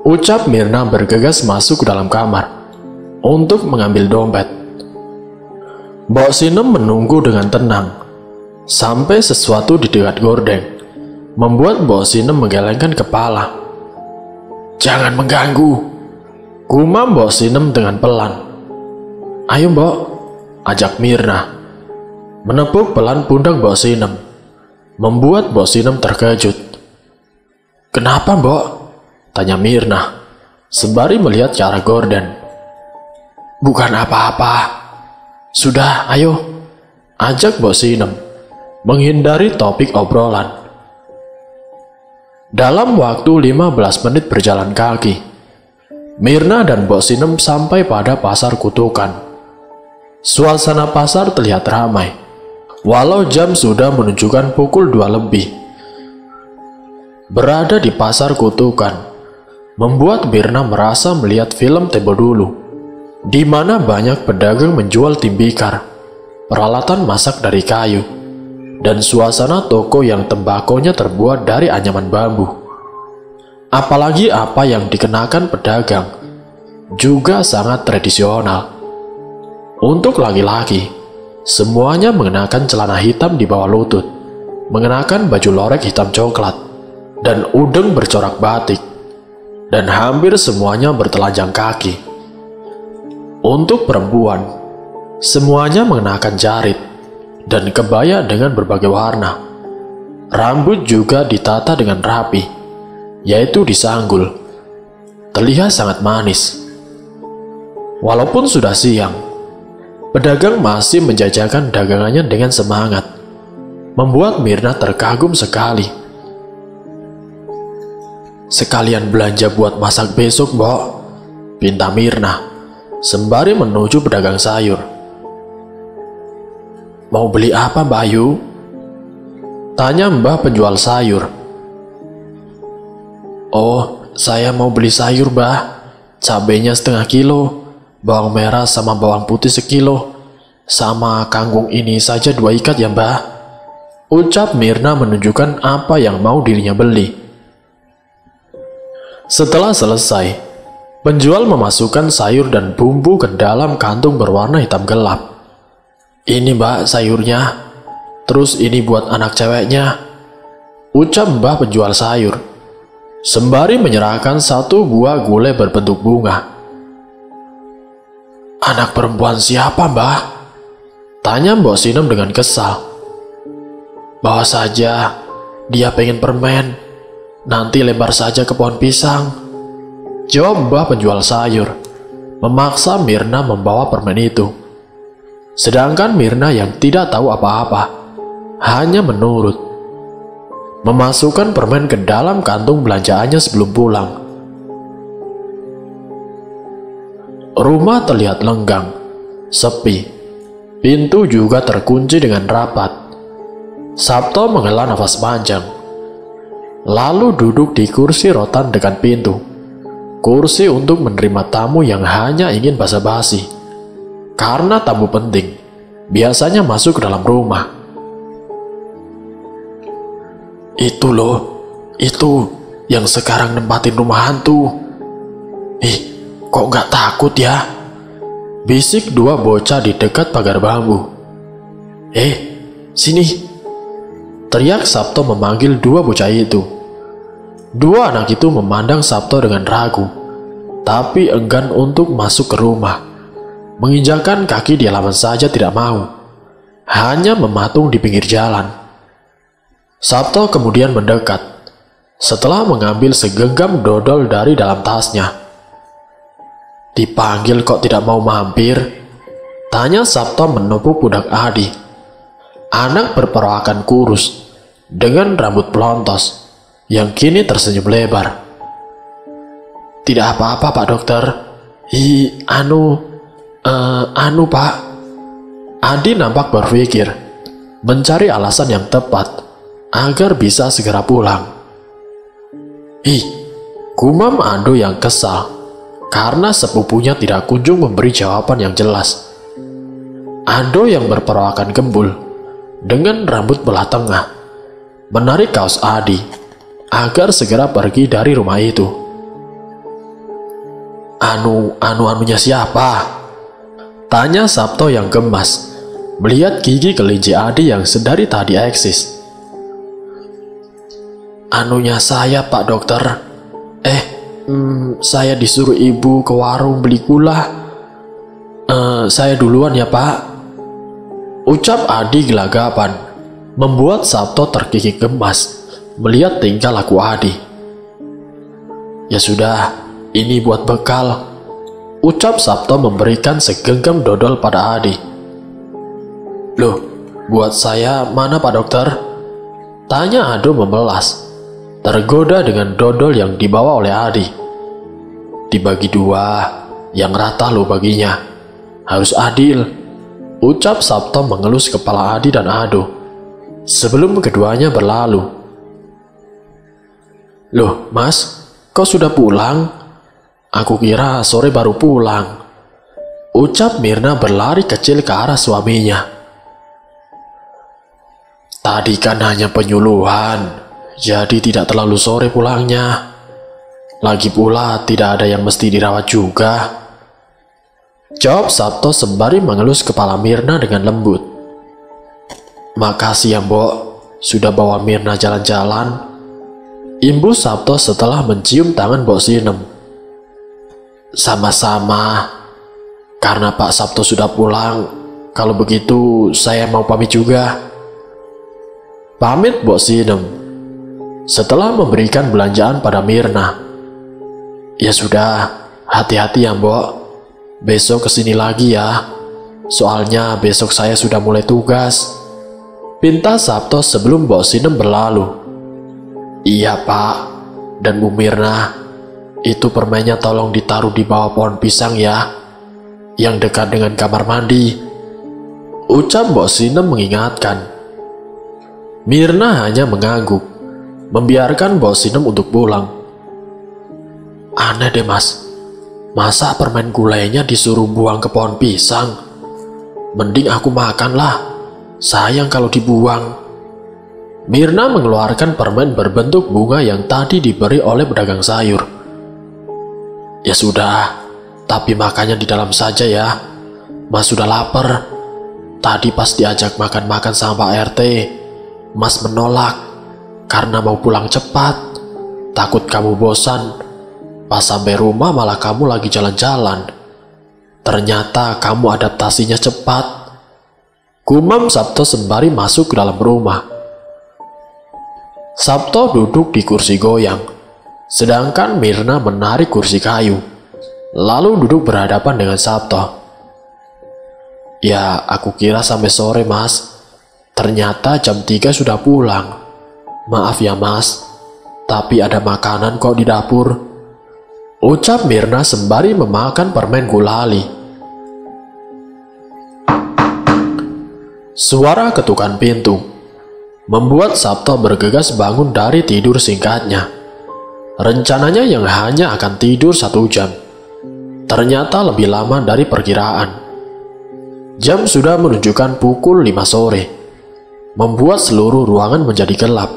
ucap Mirna bergegas masuk ke dalam kamar untuk mengambil dompet. Mbok Sinem menunggu dengan tenang sampai sesuatu di dekat gorden membuat Mbok Sinem menggelengkan kepala. "Jangan mengganggu," gumam Mbok Sinem dengan pelan. "Ayo, Mbok," ajak Mirna, menepuk pelan pundak Mbok Sinem, membuat Mbok Sinem terkejut. "Kenapa, Mbok?" tanya Mirna sembari melihat ke arah gorden. "Bukan apa-apa. Sudah, ayo," ajak Mbok Sinem, menghindari topik obrolan. Dalam waktu 15 menit berjalan kaki, Mirna dan Mbok Sinem sampai pada pasar Kutukan. Suasana pasar terlihat ramai, walau jam sudah menunjukkan pukul 2 lebih. Berada di pasar Kutukan membuat Mirna merasa melihat film Tempo Dulu, di mana banyak pedagang menjual timbikar, peralatan masak dari kayu, dan suasana toko yang tembakonya terbuat dari anyaman bambu. Apalagi apa yang dikenakan pedagang juga sangat tradisional. Untuk laki-laki, semuanya mengenakan celana hitam di bawah lutut, mengenakan baju lorek hitam coklat, dan udeng bercorak batik, dan hampir semuanya bertelanjang kaki. Untuk perempuan, semuanya mengenakan jarit dan kebaya dengan berbagai warna. Rambut juga ditata dengan rapi, yaitu disanggul. Terlihat sangat manis. Walaupun sudah siang, pedagang masih menjajakan dagangannya dengan semangat, membuat Mirna terkagum sekali. "Sekalian belanja buat masak besok, Mbok," pinta Mirna sembari menuju pedagang sayur. "Mau beli apa, Mbak Ayu?" tanya Mbah penjual sayur. "Oh, saya mau beli sayur, Mbah. Cabenya setengah kilo, bawang merah sama bawang putih sekilo, sama kangkung ini saja 2 ikat ya, Mbah," ucap Mirna menunjukkan apa yang mau dirinya beli. Setelah selesai, penjual memasukkan sayur dan bumbu ke dalam kantung berwarna hitam gelap. "Ini, Mbak, sayurnya. Terus ini buat anak ceweknya," ucap Mbah penjual sayur, sembari menyerahkan 1 buah gulai berbentuk bunga. "Anak perempuan siapa, Mbah?" tanya Mbok Sinem dengan kesal. "Bawa saja, dia pengen permen. Nanti lempar saja ke pohon pisang," jawab Mbah penjual sayur, memaksa Mirna membawa permen itu. Sedangkan Mirna yang tidak tahu apa-apa, hanya menurut, memasukkan permen ke dalam kantung belanjaannya sebelum pulang. Rumah terlihat lenggang, sepi. Pintu juga terkunci dengan rapat. Sabto menghela nafas panjang, lalu duduk di kursi rotan dekat pintu. Kursi untuk menerima tamu yang hanya ingin basa-basi. Karena tamu penting biasanya masuk ke dalam rumah. "Itu loh, itu yang sekarang nempatin rumah hantu. Ih, kok nggak takut ya?" bisik 2 bocah di dekat pagar bambu. Sini!" teriak Sabto memanggil 2 bocah itu. 2 anak itu memandang Sabto dengan ragu, tapi enggan untuk masuk ke rumah. Menginjakan kaki di halaman saja tidak mau, hanya mematung di pinggir jalan. Sabto kemudian mendekat, setelah mengambil segenggam dodol dari dalam tasnya. "Dipanggil kok tidak mau mampir?" tanya Sabto menepuk pundak Adi, anak berperawakan kurus dengan rambut pelontos yang kini tersenyum lebar. "Tidak apa-apa, Pak Dokter. Pak." Adi nampak berpikir, mencari alasan yang tepat agar bisa segera pulang. Gumam Ando yang kesal karena sepupunya tidak kunjung memberi jawaban yang jelas. Ando yang berperawakan gembul dengan rambut belah tengah menarik kaos Adi agar segera pergi dari rumah itu. Anunya siapa?" tanya Sabto yang gemas melihat gigi kelinci Adi yang sedari tadi eksis. "Anunya saya, Pak Dokter. Saya disuruh ibu ke warung beli gula. Saya duluan ya, Pak," ucap Adi gelagapan, membuat Sabto terkikik gemas melihat tingkah laku Adi. "Ya sudah, ini buat bekal," ucap Sabto memberikan segenggam dodol pada Adi. "Loh, buat saya mana, Pak Dokter?" tanya Ado memelas, tergoda dengan dodol yang dibawa oleh Adi. "Dibagi 2, yang rata lo baginya. Harus adil," ucap Sabto mengelus kepala Adi dan Ado sebelum keduanya berlalu. "Loh, Mas, kok sudah pulang? Aku kira sore baru pulang," ucap Mirna berlari kecil ke arah suaminya. Tadi kan hanya penyuluhan, jadi tidak terlalu sore pulangnya. Lagi pula tidak ada yang mesti dirawat juga, jawab Sabto sembari mengelus kepala Mirna dengan lembut. Makasih ya Mbok, sudah bawa Mirna jalan-jalan, imbu Sabto setelah mencium tangan Mbok Sinem. Sama-sama, karena Pak Sabto sudah pulang, kalau begitu saya mau pamit juga. Pamit Mbok Sinem setelah memberikan belanjaan pada Mirna. Ya sudah, hati-hati ya Mbok. Besok kesini lagi ya. Soalnya besok saya sudah mulai tugas, pinta Sabto sebelum Mbok Sinem berlalu. Iya Pak, dan Bu Mirna, itu permennya tolong ditaruh di bawah pohon pisang ya, yang dekat dengan kamar mandi, ucap Mbok Sinem mengingatkan. Mirna hanya mengangguk, membiarkan Mbok Sinem untuk pulang. Aneh deh Mas, masa permen gulainya disuruh buang ke pohon pisang? Mending aku makanlah, sayang kalau dibuang. Mirna mengeluarkan permen berbentuk bunga yang tadi diberi oleh pedagang sayur. Ya sudah, tapi makannya di dalam saja ya. Mas sudah lapar. Tadi pas diajak makan-makan sama Pak RT, Mas menolak karena mau pulang cepat. Takut kamu bosan. Pas sampai rumah malah kamu lagi jalan-jalan. Ternyata kamu adaptasinya cepat, gumam Sabto sembari masuk ke dalam rumah. Sabto duduk di kursi goyang, sedangkan Mirna menarik kursi kayu, lalu duduk berhadapan dengan Sabto. Ya, aku kira sampai sore Mas. Ternyata jam 3 sudah pulang. Maaf ya Mas, tapi ada makanan kok di dapur, ucap Mirna sembari memakan permen gulali. Suara ketukan pintu membuat Sabto bergegas bangun dari tidur singkatnya. Rencananya yang hanya akan tidur 1 jam, ternyata lebih lama dari perkiraan. Jam sudah menunjukkan pukul 5 sore, membuat seluruh ruangan menjadi gelap.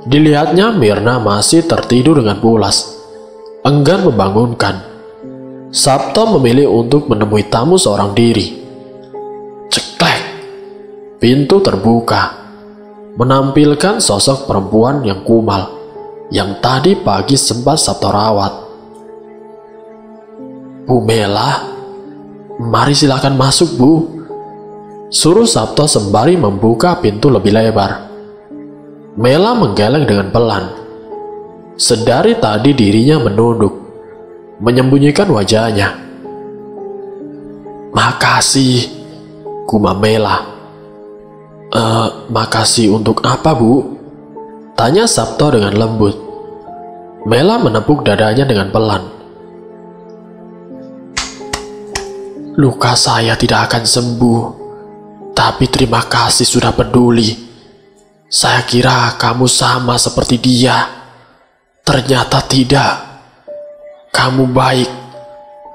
Dilihatnya Mirna masih tertidur dengan pulas, enggan membangunkan. Sabto memilih untuk menemui tamu seorang diri. Ceklek, pintu terbuka, menampilkan sosok perempuan yang kumal, yang tadi pagi sempat Sabto rawat. Bu Mela, mari silakan masuk Bu, suruh Sabto sembari membuka pintu lebih lebar. Mela menggeleng dengan pelan. Sedari tadi dirinya menunduk, menyembunyikan wajahnya. Makasih, gumam Mela. Makasih untuk apa Bu? Tanya Sabto dengan lembut. Mela menepuk dadanya dengan pelan. Luka saya tidak akan sembuh, tapi terima kasih sudah peduli. Saya kira kamu sama seperti dia. Ternyata tidak. Kamu baik.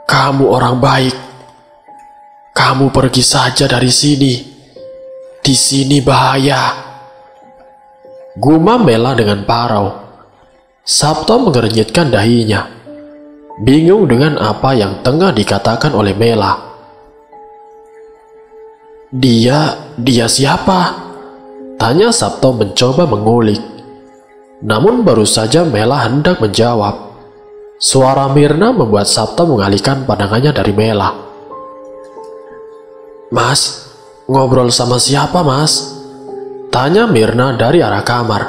Kamu orang baik. Kamu pergi saja dari sini. Di sini bahaya, gumam Mela dengan parau. Sabto mengernyitkan dahinya, bingung dengan apa yang tengah dikatakan oleh Mela. Dia siapa? Tanya Sabto mencoba mengulik. Namun baru saja Mela hendak menjawab, suara Mirna membuat Sabto mengalihkan pandangannya dari Mela. Mas, ngobrol sama siapa Mas? Tanya Mirna dari arah kamar.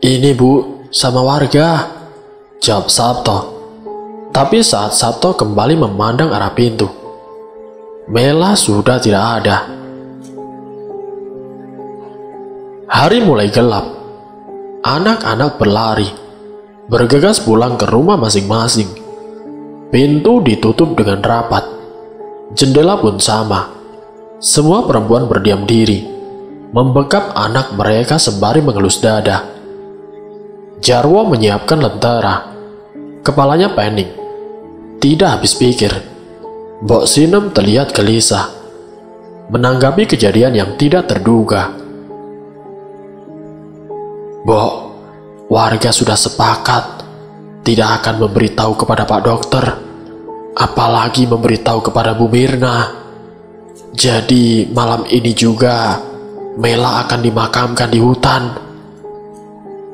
Ini Bu, sama warga, jawab Sabto. Tapi saat Sabto kembali memandang arah pintu, Mela sudah tidak ada. Hari mulai gelap. Anak-anak berlari, bergegas pulang ke rumah masing-masing. Pintu ditutup dengan rapat. Jendela pun sama. Semua perempuan berdiam diri, membekap anak mereka sembari mengelus dada. Jarwo menyiapkan lentera. Kepalanya pening. Tidak habis pikir. Mbok Sinem terlihat gelisah. menanggapi kejadian yang tidak terduga. "Mbok, warga sudah sepakat tidak akan memberitahu kepada Pak Dokter, apalagi memberitahu kepada Bu Mirna. Jadi malam ini juga Mela akan dimakamkan di hutan."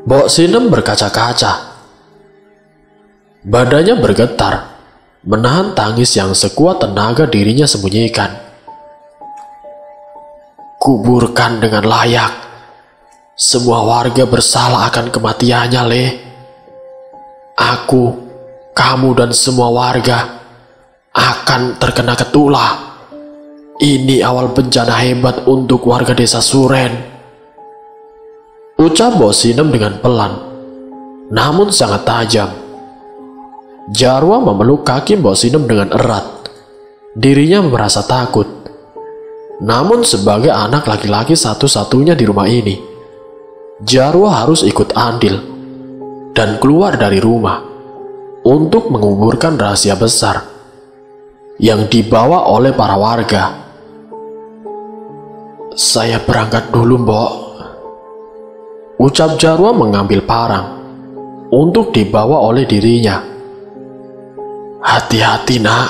Mbok Sinem berkaca-kaca. Badannya bergetar, menahan tangis yang sekuat tenaga dirinya sembunyikan. "Kuburkan dengan layak. Semua warga bersalah akan kematiannya, Le. Aku, kamu dan semua warga akan terkena ketulah. Ini awal bencana hebat untuk warga desa Suren," ucap Mbok Sinem dengan pelan, namun sangat tajam. Jarwo memeluk kaki Mbok Sinem dengan erat. Dirinya merasa takut. Namun sebagai anak laki-laki satu-satunya di rumah ini, Jarwo harus ikut andil dan keluar dari rumah untuk menguburkan rahasia besar yang dibawa oleh para warga. "Saya berangkat dulu, Mbok," ucap Jarwo mengambil parang untuk dibawa oleh dirinya. "Hati-hati, Nak,"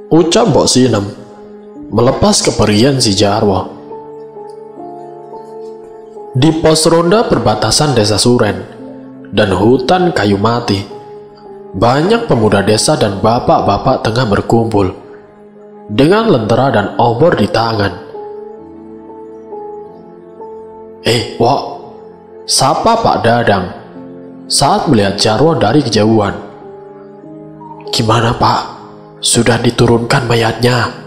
ucap Mbok Sinem melepas kepergian si Jarwo. Di pos ronda perbatasan desa Suren dan hutan kayu mati, banyak pemuda desa dan bapak-bapak tengah berkumpul dengan lentera dan obor di tangan. "Wok," sapa Pak Dadang saat melihat Jarwo dari kejauhan. "Gimana, Pak? Sudah diturunkan mayatnya?"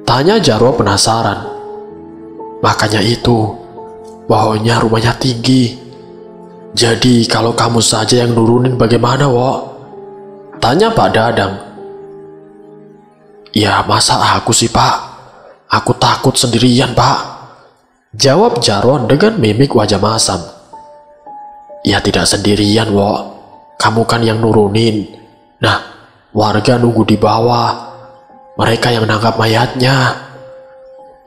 tanya Jarwo penasaran. "Makanya itu, pohonnya rumahnya tinggi. Jadi kalau kamu saja yang nurunin bagaimana, Wok?" tanya Pak Dadang. "Ya masa aku sih, Pak? Aku takut sendirian, Pak," jawab Jarwo dengan mimik wajah masam. "Ya tidak sendirian, Wok. Kamu kan yang nurunin. Nah, warga nunggu di bawah. Mereka yang nangkap mayatnya,"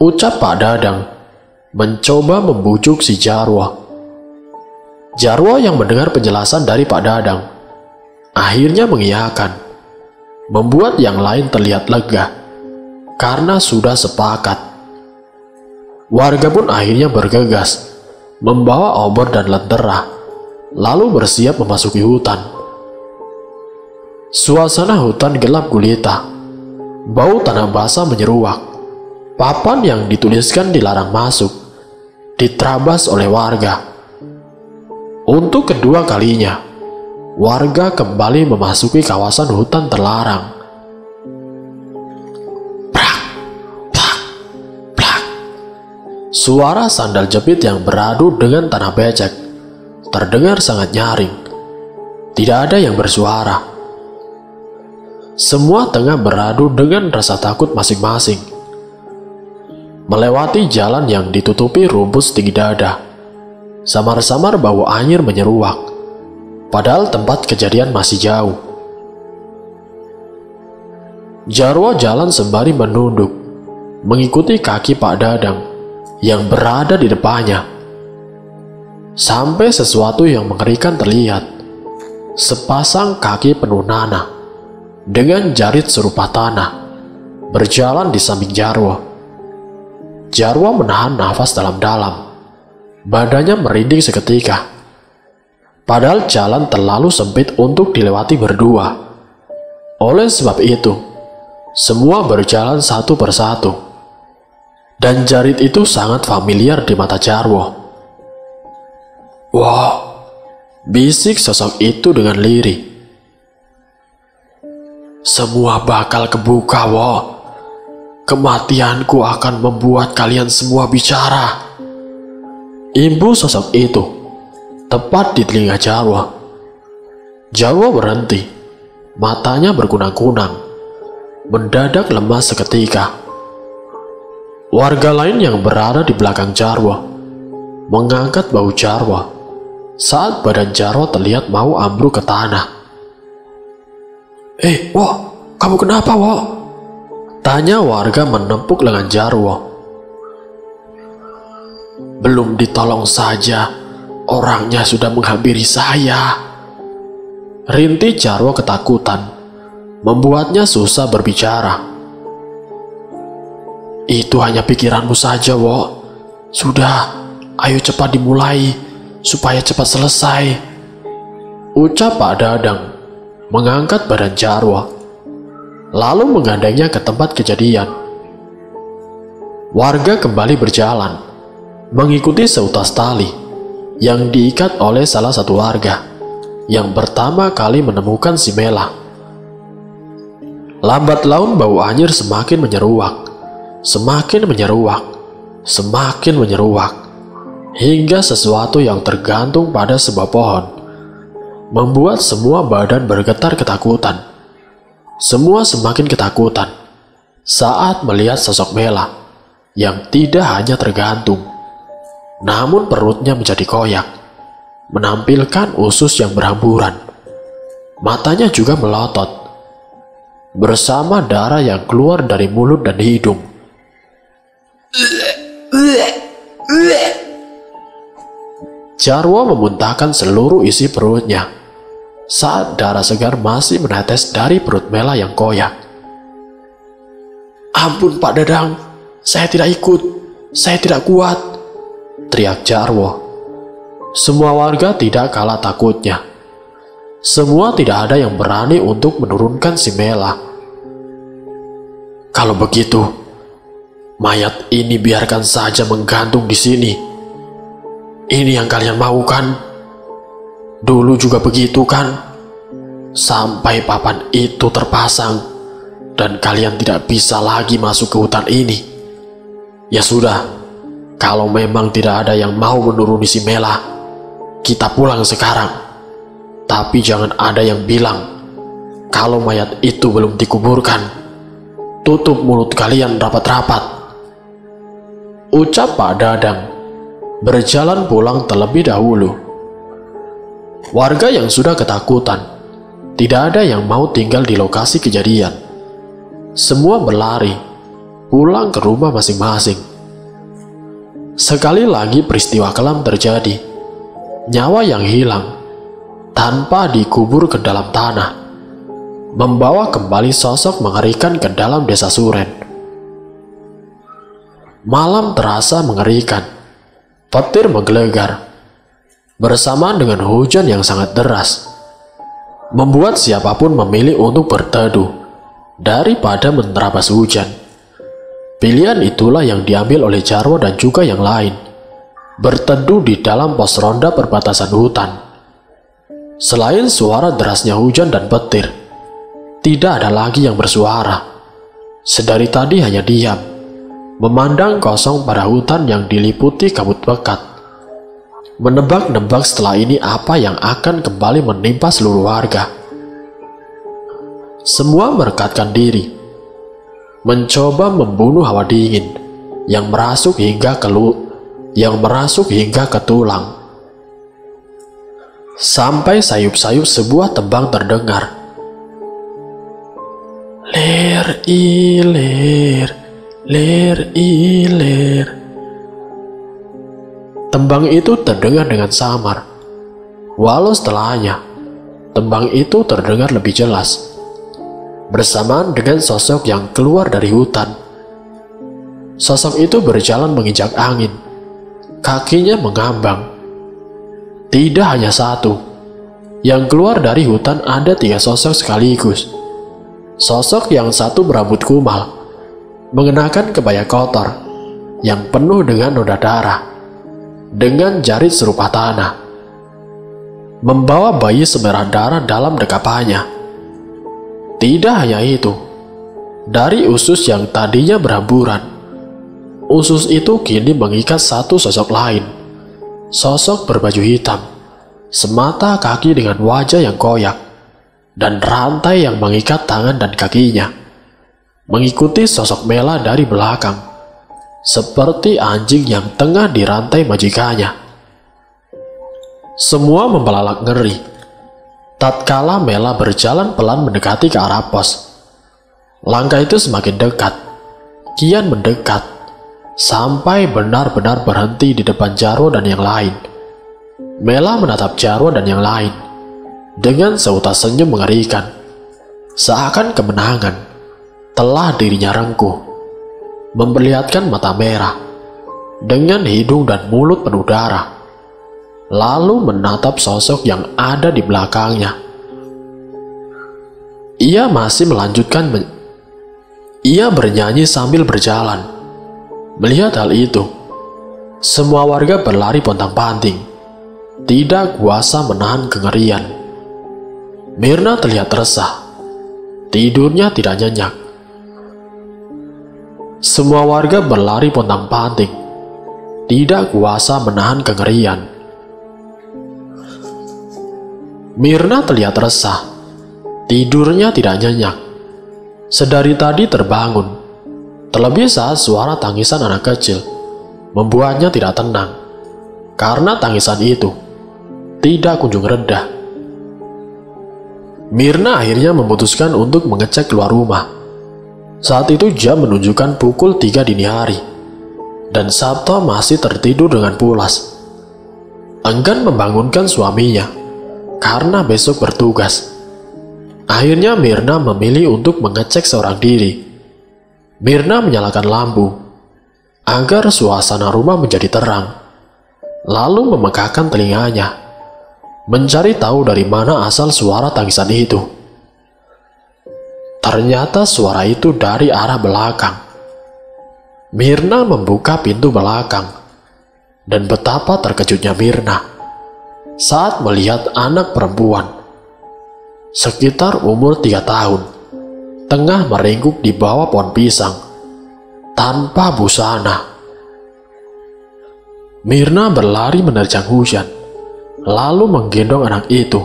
ucap Pak Dadang, mencoba membujuk si Jarwo. Jarwo yang mendengar penjelasan dari Pak Dadang akhirnya mengiyakan, membuat yang lain terlihat lega karena sudah sepakat. Warga pun akhirnya bergegas membawa obor dan lentera, lalu bersiap memasuki hutan. Suasana hutan gelap gulita. Bau tanah basah menyeruak. Papan yang dituliskan dilarang masuk diterabas oleh warga. Untuk kedua kalinya, warga kembali memasuki kawasan hutan terlarang. Prak, plak, plak. Suara sandal jepit yang beradu dengan tanah becek terdengar sangat nyaring. Tidak ada yang bersuara. Semua tengah beradu dengan rasa takut masing-masing. Melewati jalan yang ditutupi rumput setinggi dada, samar-samar bau anyir menyeruak, padahal tempat kejadian masih jauh. Jarwo jalan sembari menunduk, mengikuti kaki Pak Dadang yang berada di depannya. Sampai sesuatu yang mengerikan terlihat. Sepasang kaki penuh nanah dengan jarit serupa tanah berjalan di samping Jarwo. Jarwo menahan nafas dalam-dalam. Badannya merinding seketika. Padahal jalan terlalu sempit untuk dilewati berdua. Oleh sebab itu, semua berjalan satu persatu. Dan jarit itu sangat familiar di mata Jarwo. "Wah," bisik sosok itu dengan lirih. "Semua bakal kebuka, Wo. Kematianku akan membuat kalian semua bicara." Imbu sosok itu tepat di telinga Jarwo. Jarwo berhenti. Matanya berkunang-kunang, mendadak lemas seketika. Warga lain yang berada di belakang Jarwo mengangkat bahu Jarwo saat badan Jarwo terlihat mau ambruk ke tanah. "Wo, kamu kenapa, Wo?" Tanya warga menepuk lengan Jarwo. Belum ditolong saja, orangnya sudah menghampiri saya. Rintih Jarwo ketakutan, membuatnya susah berbicara. Itu hanya pikiranmu saja, Wo. Sudah, ayo cepat dimulai, supaya cepat selesai. Ucap Pak Dadang, mengangkat badan Jarwo, lalu menggandengnya ke tempat kejadian. Warga kembali berjalan, mengikuti seutas tali yang diikat oleh salah satu warga yang pertama kali menemukan si Mela. Lambat laun bau anyir semakin menyeruak, semakin menyeruak, semakin menyeruak, hingga sesuatu yang tergantung pada sebuah pohon membuat semua badan bergetar ketakutan. Semua semakin ketakutan saat melihat sosok Mela yang tidak hanya tergantung, namun perutnya menjadi koyak, menampilkan usus yang berhamburan. Matanya juga melotot, bersama darah yang keluar dari mulut dan hidung. Jarwo memuntahkan seluruh isi perutnya saat darah segar masih menetes dari perut Mela yang koyak. Ampun Pak Dadang, saya tidak ikut, saya tidak kuat, teriak Jarwo. Semua warga tidak kalah takutnya. Semua tidak ada yang berani untuk menurunkan si Mela. Kalau begitu, mayat ini biarkan saja menggantung di sini. Ini yang kalian mau kan? Dulu juga begitu kan? Sampai papan itu terpasang dan kalian tidak bisa lagi masuk ke hutan ini. Ya sudah, kalau memang tidak ada yang mau menuruni si Mela, kita pulang sekarang. Tapi jangan ada yang bilang kalau mayat itu belum dikuburkan. Tutup mulut kalian rapat-rapat, ucap Pak Dadang, berjalan pulang terlebih dahulu. Warga yang sudah ketakutan, tidak ada yang mau tinggal di lokasi kejadian. Semua berlari, pulang ke rumah masing-masing. Sekali lagi peristiwa kelam terjadi. Nyawa yang hilang, tanpa dikubur ke dalam tanah, membawa kembali sosok mengerikan ke dalam desa Suren. Malam terasa mengerikan, petir menggelegar, bersamaan dengan hujan yang sangat deras, membuat siapapun memilih untuk berteduh daripada menerabas hujan. Pilihan itulah yang diambil oleh Jarwo dan juga yang lain, berteduh di dalam pos ronda perbatasan hutan. Selain suara derasnya hujan dan petir, tidak ada lagi yang bersuara. Sedari tadi hanya diam, memandang kosong pada hutan yang diliputi kabut pekat, menebak-nebak setelah ini apa yang akan kembali menimpa seluruh warga. Semua merekatkan diri, mencoba membunuh hawa dingin yang merasuk hingga ke tulang. Sampai sayup-sayup sebuah tembang terdengar. Lir ilir, lir ilir. Tembang itu terdengar dengan samar, walau setelahnya tembang itu terdengar lebih jelas, bersamaan dengan sosok yang keluar dari hutan. Sosok itu berjalan menginjak angin, kakinya mengambang. Tidak hanya satu, yang keluar dari hutan ada 3 sosok sekaligus. Sosok yang satu berambut kumal, mengenakan kebaya kotor yang penuh dengan noda darah, dengan jarit serupa tanah, membawa bayi semerah darah dalam dekapannya. Tidak hanya itu, dari usus yang tadinya berhamburan, usus itu kini mengikat satu sosok lain, sosok berbaju hitam, semata kaki dengan wajah yang koyak, dan rantai yang mengikat tangan dan kakinya, mengikuti sosok Mela dari belakang, seperti anjing yang tengah dirantai majikannya. Semua membelalak ngeri tatkala Mela berjalan pelan mendekati ke arah pos. Langkah itu semakin dekat, kian mendekat, sampai benar-benar berhenti di depan Jarwo dan yang lain. Mela menatap Jarwo dan yang lain dengan seutas senyum mengerikan, seakan kemenangan telah dirinya rengkuh. Memperlihatkan mata merah dengan hidung dan mulut penuh darah, lalu menatap sosok yang ada di belakangnya. Ia masih melanjutkan ia bernyanyi sambil berjalan. Melihat hal itu, semua warga berlari pontang-panting, tidak kuasa menahan kengerian. Mirna terlihat resah, tidurnya tidak nyenyak. Semua warga berlari pontang-panting, tidak kuasa menahan kengerian. Mirna terlihat resah, tidurnya tidak nyenyak. Sedari tadi terbangun, terlebih saat suara tangisan anak kecil membuatnya tidak tenang, karena tangisan itu tidak kunjung reda. Mirna akhirnya memutuskan untuk mengecek keluar rumah. Saat itu jam menunjukkan pukul 3 dini hari, dan Sabto masih tertidur dengan pulas. Enggan membangunkan suaminya, karena besok bertugas. Akhirnya Mirna memilih untuk mengecek seorang diri. Mirna menyalakan lampu, agar suasana rumah menjadi terang. Lalu memegahkan telinganya, mencari tahu dari mana asal suara tangisan itu. Ternyata suara itu dari arah belakang. Mirna membuka pintu belakang, dan betapa terkejutnya Mirna saat melihat anak perempuan sekitar umur 3 tahun tengah meringkuk di bawah pohon pisang tanpa busana. Mirna berlari menerjang hujan, lalu menggendong anak itu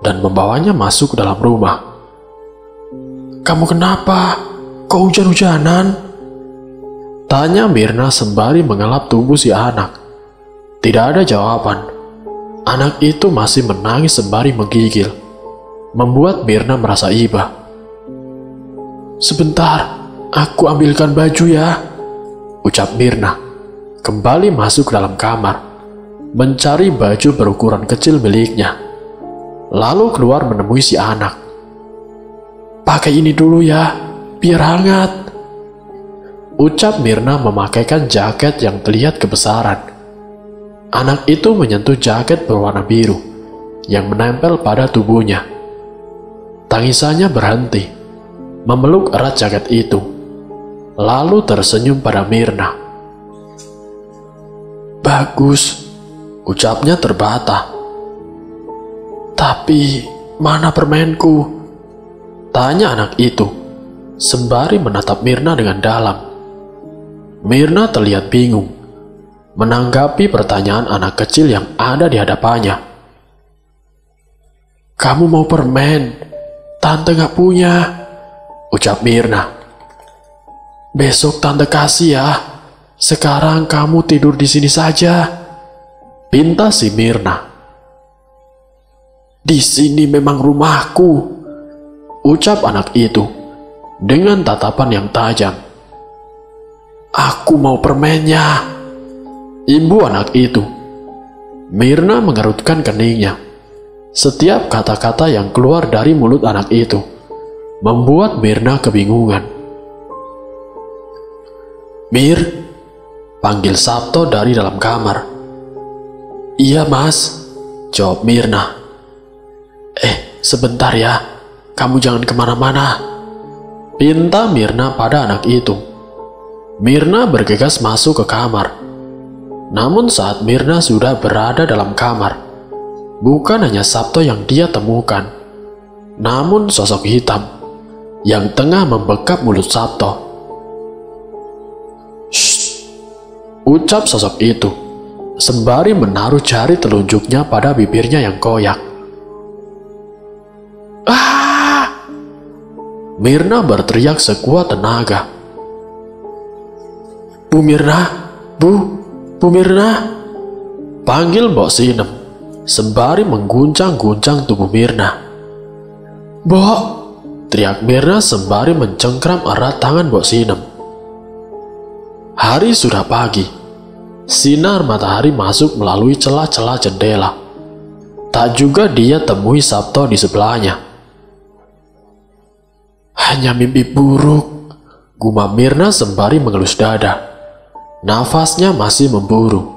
dan membawanya masuk ke dalam rumah. "Kamu kenapa? Kok hujan-hujanan?" tanya Mirna sembari mengelap tubuh si anak. Tidak ada jawaban. Anak itu masih menangis sembari menggigil, membuat Mirna merasa iba. "Sebentar, aku ambilkan baju ya," ucap Mirna, kembali masuk ke dalam kamar, mencari baju berukuran kecil miliknya, lalu keluar menemui si anak. "Pakai ini dulu ya, biar hangat," ucap Mirna memakaikan jaket yang terlihat kebesaran. Anak itu menyentuh jaket berwarna biru yang menempel pada tubuhnya. Tangisannya berhenti, memeluk erat jaket itu, lalu tersenyum pada Mirna. "Bagus," ucapnya terbata. "Tapi mana permenku?" tanya anak itu, sembari menatap Mirna dengan dalam. Mirna terlihat bingung menanggapi pertanyaan anak kecil yang ada di hadapannya. "Kamu mau permen? Tante gak punya," ucap Mirna. "Besok tante kasih ya. Sekarang kamu tidur di sini saja," pinta si Mirna. "Di sini memang rumahku," ucap anak itu dengan tatapan yang tajam. "Aku mau permennya," imbu anak itu. Mirna mengerutkan keningnya. Setiap kata-kata yang keluar dari mulut anak itu membuat Mirna kebingungan. "Mir," panggil Sabto dari dalam kamar. "Iya mas," jawab Mirna. Sebentar ya, kamu jangan kemana-mana," pinta Mirna pada anak itu. Mirna bergegas masuk ke kamar. Namun saat Mirna sudah berada dalam kamar, bukan hanya Sabto yang dia temukan, namun sosok hitam yang tengah membekap mulut Sabto. "Shh," ucap sosok itu, sembari menaruh jari telunjuknya pada bibirnya yang koyak. "Ah!" Mirna berteriak sekuat tenaga. "Bu Mirna, Bu Mirna," panggil Mbok Sinem, sembari mengguncang-guncang tubuh Mirna. "Mbok, teriak Mirna sembari mencengkram erat tangan Mbok Sinem. Hari sudah pagi. Sinar matahari masuk melalui celah-celah jendela. Tak juga dia temui Sabto di sebelahnya. Hanya mimpi buruk, gumam Mirna sembari mengelus dada. Nafasnya masih memburu.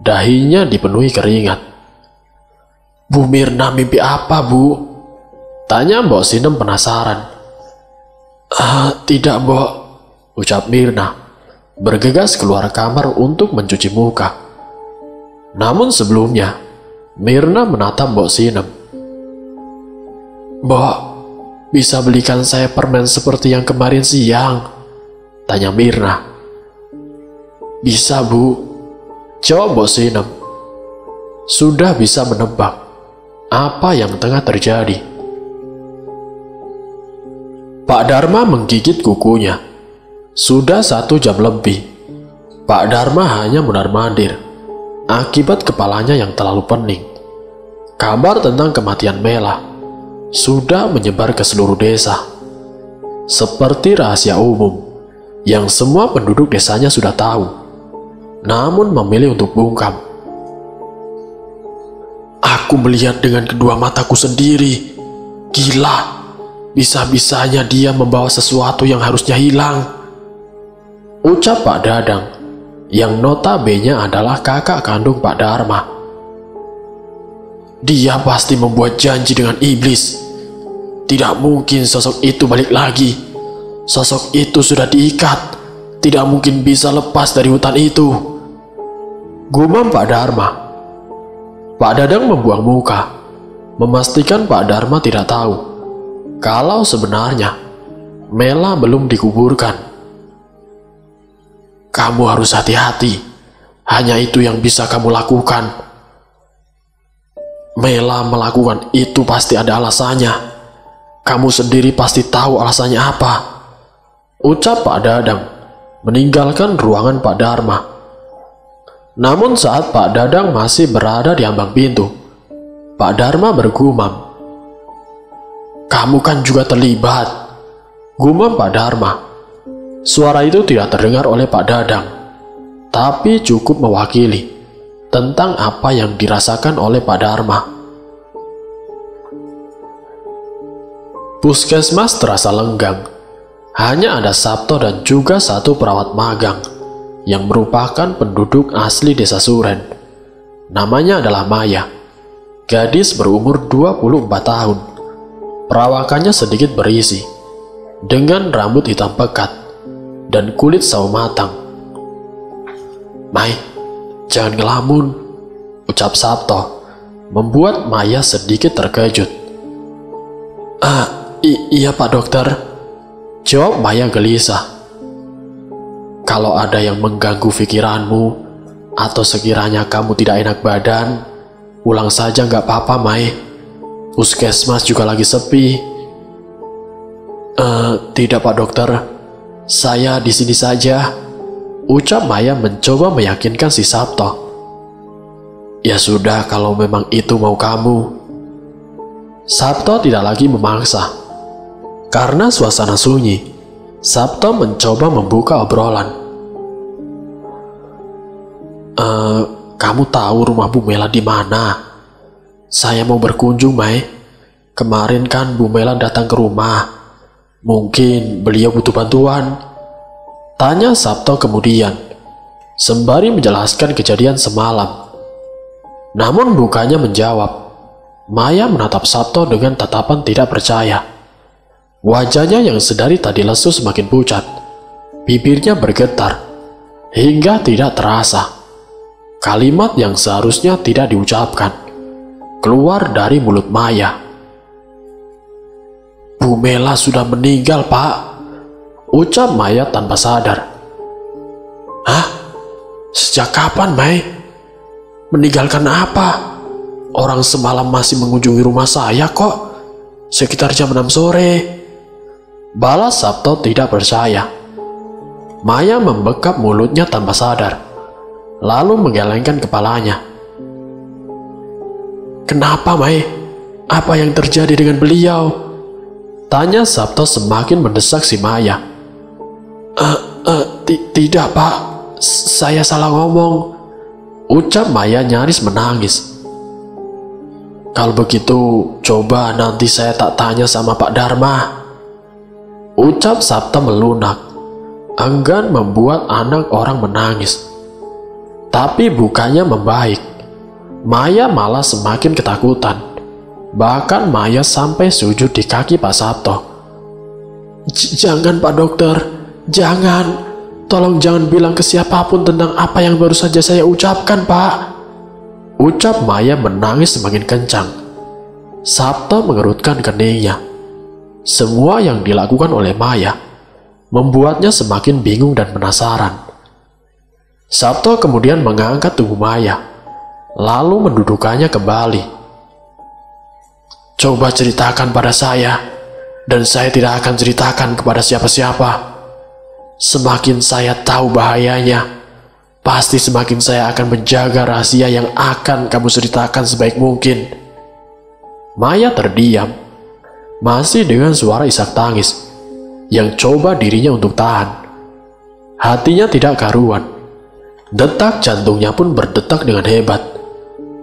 Dahinya dipenuhi keringat. Bu Mirna mimpi apa, Bu? Tanya Mbok Sinem penasaran. Tidak, Mbok, ucap Mirna, bergegas keluar kamar untuk mencuci muka. Namun sebelumnya, Mirna menatap Mbok Sinem. Mbok, bisa belikan saya permen seperti yang kemarin siang? Tanya Mirna. Bisa, Bu, jawab Mbok Sinem. Sudah bisa menebak apa yang tengah terjadi. Pak Dharma menggigit kukunya. Sudah 1 jam lebih. Pak Dharma hanya mundar-mandir akibat kepalanya yang terlalu pening. Kabar tentang kematian Mela sudah menyebar ke seluruh desa. Seperti rahasia umum yang semua penduduk desanya sudah tahu, namun memilih untuk bungkam. Aku melihat dengan kedua mataku sendiri. Gila. Bisa-bisanya dia membawa sesuatu yang harusnya hilang, ucap Pak Dadang, yang notabene adalah kakak kandung Pak Dharma. Dia pasti membuat janji dengan iblis. Tidak mungkin sosok itu balik lagi. Sosok itu sudah diikat. Tidak mungkin bisa lepas dari hutan itu, gumam Pak Dharma. Pak Dadang membuang muka, memastikan Pak Dharma tidak tahu kalau sebenarnya Mela belum dikuburkan. Kamu harus hati-hati. Hanya itu yang bisa kamu lakukan. Mela melakukan itu pasti ada alasannya. Kamu sendiri pasti tahu alasannya apa, ucap Pak Dadang, meninggalkan ruangan Pak Dharma. Namun saat Pak Dadang masih berada di ambang pintu, Pak Dharma bergumam. Kamu kan juga terlibat, gumam Pak Dharma. Suara itu tidak terdengar oleh Pak Dadang, tapi cukup mewakili tentang apa yang dirasakan oleh Pak Dharma. Puskesmas terasa lenggang. Hanya ada Sabto dan juga 1 perawat magang yang merupakan penduduk asli desa Suren. Namanya adalah Maya, gadis berumur 24 tahun. Perawakannya sedikit berisi, dengan rambut hitam pekat dan kulit sawo matang. Mai, jangan ngelamun, ucap Sabto, membuat Maya sedikit terkejut. Iya Pak Dokter, jawab Maya gelisah. Kalau ada yang mengganggu pikiranmu, atau sekiranya kamu tidak enak badan, pulang saja nggak apa-apa, Mai. Puskesmas juga lagi sepi. Tidak Pak Dokter, saya di sini saja, ucap Maya mencoba meyakinkan si Sabto. Ya sudah, kalau memang itu mau kamu. Sabto tidak lagi memaksa. Karena suasana sunyi, Sabto mencoba membuka obrolan. Kamu tahu rumah Bu Mela di mana? Saya mau berkunjung, Mai. Kemarin kan Bu Mela datang ke rumah. Mungkin beliau butuh bantuan, tanya Sabto kemudian, sembari menjelaskan kejadian semalam. Namun bukannya menjawab. Maya menatap Sabto dengan tatapan tidak percaya. Wajahnya yang sedari tadi lesu semakin pucat. Bibirnya bergetar, hingga tidak terasa kalimat yang seharusnya tidak diucapkan keluar dari mulut Maya. Bu Mela sudah meninggal, Pak, ucap Maya tanpa sadar. Hah? Sejak kapan, Mai? Meninggalkan apa? Orang semalam masih mengunjungi rumah saya kok, sekitar jam 6 sore. Balas Sabto tidak percaya. Maya membekap mulutnya tanpa sadar, lalu menggelengkan kepalanya. Kenapa, Mai? Apa yang terjadi dengan beliau? Tanya Sabto semakin mendesak si Maya. Tidak Pak, saya salah ngomong, ucap Maya nyaris menangis. Kalau begitu, coba nanti saya tak tanya sama Pak Dharma, ucap Sabto melunak, enggan membuat anak orang menangis. Tapi bukannya membaik, Maya malah semakin ketakutan. Bahkan Maya sampai sujud di kaki Pak Sabto. Jangan Pak Dokter, jangan. Tolong jangan bilang ke siapapun tentang apa yang baru saja saya ucapkan, Pak, ucap Maya menangis semakin kencang. Sabto mengerutkan keningnya. Semua yang dilakukan oleh Maya membuatnya semakin bingung dan penasaran. Sabto kemudian mengangkat tubuh Maya, lalu mendudukannya kembali. Coba ceritakan pada saya, dan saya tidak akan ceritakan kepada siapa-siapa. Semakin saya tahu bahayanya, pasti semakin saya akan menjaga rahasia yang akan kamu ceritakan sebaik mungkin. Maya terdiam, masih dengan suara isak tangis, yang coba dirinya untuk tahan. Hatinya tidak karuan, detak jantungnya pun berdetak dengan hebat,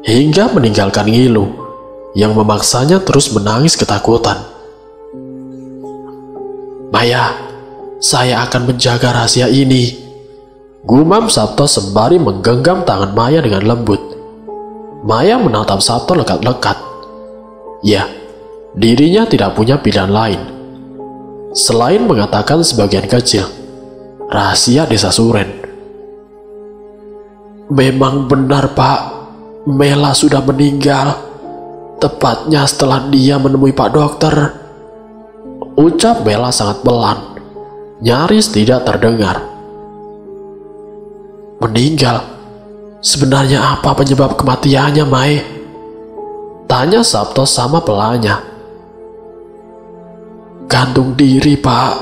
hingga meninggalkan ngilu, yang memaksanya terus menangis ketakutan. Maya, saya akan menjaga rahasia ini, gumam Sabto sembari menggenggam tangan Maya dengan lembut. Maya menatap Sabto lekat-lekat. Ya, dirinya tidak punya pilihan lain selain mengatakan sebagian kecil rahasia desa Suren. Memang benar Pak, Mela sudah meninggal, tepatnya setelah dia menemui Pak Dokter, ucap Mela sangat pelan, nyaris tidak terdengar. Meninggal? Sebenarnya apa penyebab kematiannya, Mai? Tanya Sabto sama pelannya. Gantung diri, Pak.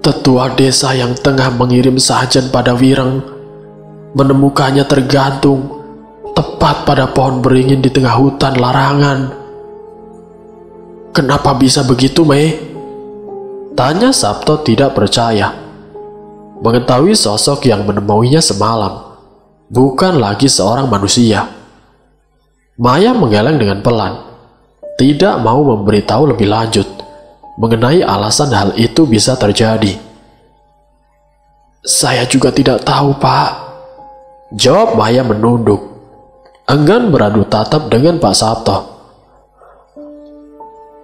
Tetua desa yang tengah mengirim sajen pada Wireng menemukannya tergantung tepat pada pohon beringin di tengah hutan larangan. Kenapa bisa begitu, Mei? Tanya Sabto tidak percaya. Mengetahui sosok yang menemuinya semalam bukan lagi seorang manusia. Maya menggeleng dengan pelan, tidak mau memberitahu lebih lanjut mengenai alasan hal itu bisa terjadi. Saya juga tidak tahu, Pak, jawab Maya menunduk, enggan beradu tatap dengan Pak Sabto.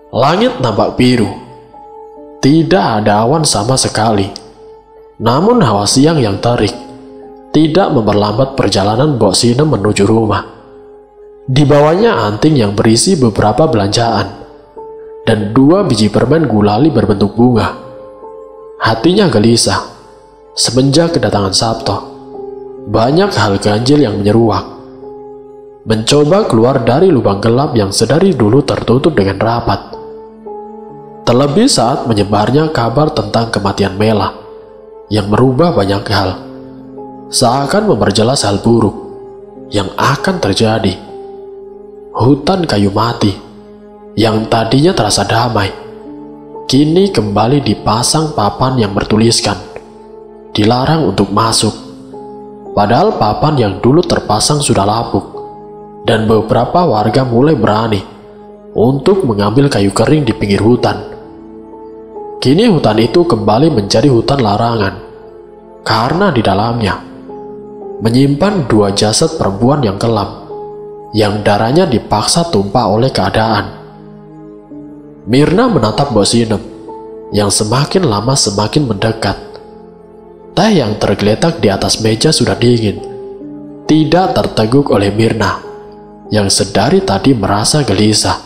Langit nampak biru, tidak ada awan sama sekali. Namun hawa siang yang terik tidak memperlambat perjalanan Mbok Sinem menuju rumah. Di bawahnya anting yang berisi beberapa belanjaan dan 2 biji permen gulali berbentuk bunga. Hatinya gelisah semenjak kedatangan Sabto. Banyak hal ganjil yang menyeruak. Mencoba keluar dari lubang gelap yang sedari dulu tertutup dengan rapat. Terlebih saat menyebarnya kabar tentang kematian Mela yang merubah banyak hal, seakan memperjelas hal buruk yang akan terjadi. Hutan kayu mati yang tadinya terasa damai, kini kembali dipasang papan yang bertuliskan dilarang untuk masuk. Padahal papan yang dulu terpasang sudah lapuk, dan beberapa warga mulai berani untuk mengambil kayu kering di pinggir hutan. Kini hutan itu kembali menjadi hutan larangan, karena di dalamnya menyimpan 2 jasad perempuan yang kelam, yang darahnya dipaksa tumpah oleh keadaan. Mirna menatap Mbok Sinem yang semakin lama semakin mendekat. Teh yang tergeletak di atas meja sudah dingin, tidak terteguk oleh Mirna yang sedari tadi merasa gelisah.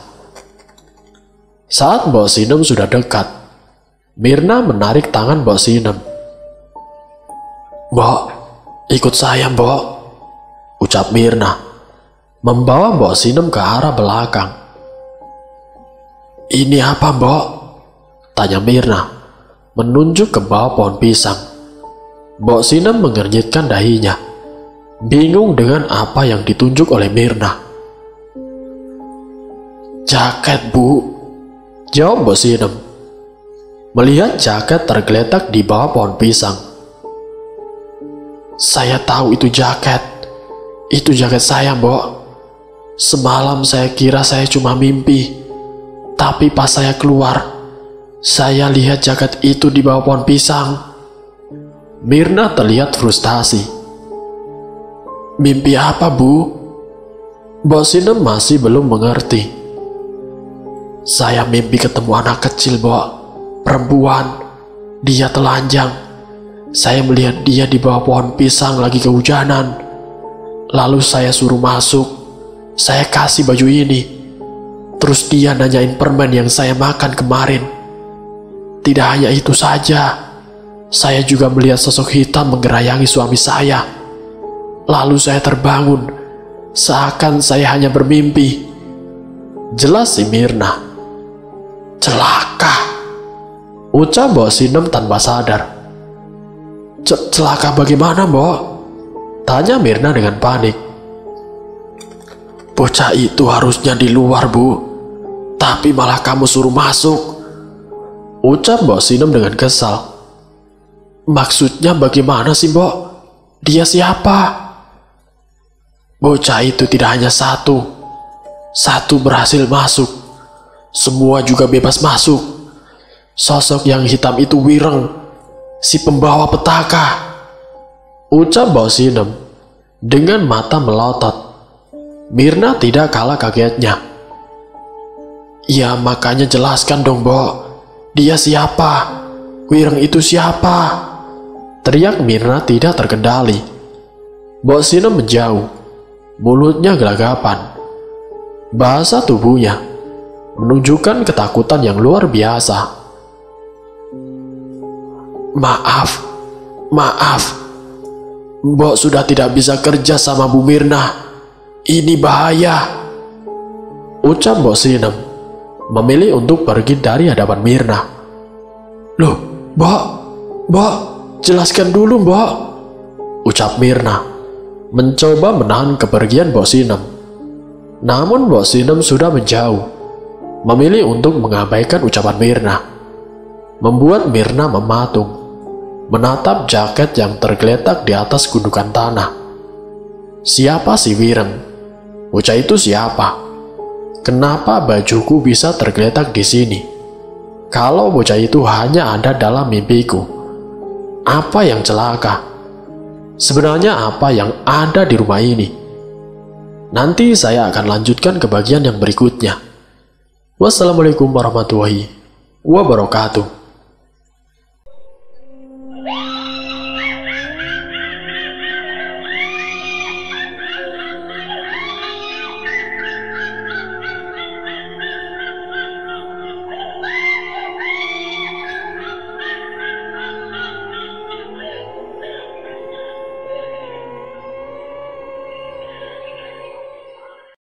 Saat Mbok Sinem sudah dekat, Mirna menarik tangan Mbok Sinem. Mbok, ikut saya, Mbok, ucap Mirna, membawa Mbok Sinem ke arah belakang. Ini apa, Mbok? Tanya Mirna, menunjuk ke bawah pohon pisang. Mbok Sinem mengernyitkan dahinya, bingung dengan apa yang ditunjuk oleh Mirna. Jaket, Bu, jawab Bos Sinem. Melihat jaket tergeletak di bawah pohon pisang. Saya tahu itu jaket. Itu jaket saya, Mbok. Semalam saya kira saya cuma mimpi. Tapi pas saya keluar, saya lihat jaket itu di bawah pohon pisang. Mirna terlihat frustasi. Mimpi apa, Bu? Bos Sinem masih belum mengerti. Saya mimpi ketemu anak kecil, Mbok. Perempuan. Dia telanjang. Saya melihat dia di bawah pohon pisang lagi kehujanan. Lalu saya suruh masuk. Saya kasih baju ini. Terus dia nanyain permen yang saya makan kemarin. Tidak hanya itu saja. Saya juga melihat sosok hitam menggerayangi suami saya. Lalu saya terbangun. Seakan saya hanya bermimpi. Jelas si Mirna. Celaka, ucap Bos Sinem tanpa sadar. Celaka bagaimana, Mbok? Tanya Mirna dengan panik. Bocah itu harusnya di luar, Bu. Tapi malah kamu suruh masuk, ucap Bos Sinem dengan kesal. Maksudnya bagaimana sih, Mbok? Dia siapa? Bocah itu tidak hanya satu. Satu berhasil masuk. Semua juga bebas masuk. Sosok yang hitam itu Wireng, si pembawa petaka, ucap Bos Sinem dengan mata melotot. Mirna tidak kalah kagetnya. Ya makanya jelaskan dong, Mbok. Dia siapa? Wireng itu siapa? Teriak Mirna tidak terkendali. Bos Sinem menjauh. Mulutnya gelagapan. Bahasa tubuhnya menunjukkan ketakutan yang luar biasa. Maaf. Mbok sudah tidak bisa kerja sama Bu Mirna. Ini bahaya, ucap Bos Sinem, memilih untuk pergi dari hadapan Mirna. Loh, Mbok, jelaskan dulu, Mbok, ucap Mirna, mencoba menahan kepergian Bos Sinem. Namun Bos Sinem sudah menjauh, memilih untuk mengabaikan ucapan Mirna, membuat Mirna mematung, menatap jaket yang tergeletak di atas gundukan tanah. Siapa si Wireng? Bocah itu siapa? Kenapa bajuku bisa tergeletak di sini? Kalau bocah itu hanya ada dalam mimpiku, apa yang celaka? Sebenarnya apa yang ada di rumah ini? Nanti saya akan lanjutkan ke bagian yang berikutnya. Wassalamualaikum warahmatullahi wabarakatuh.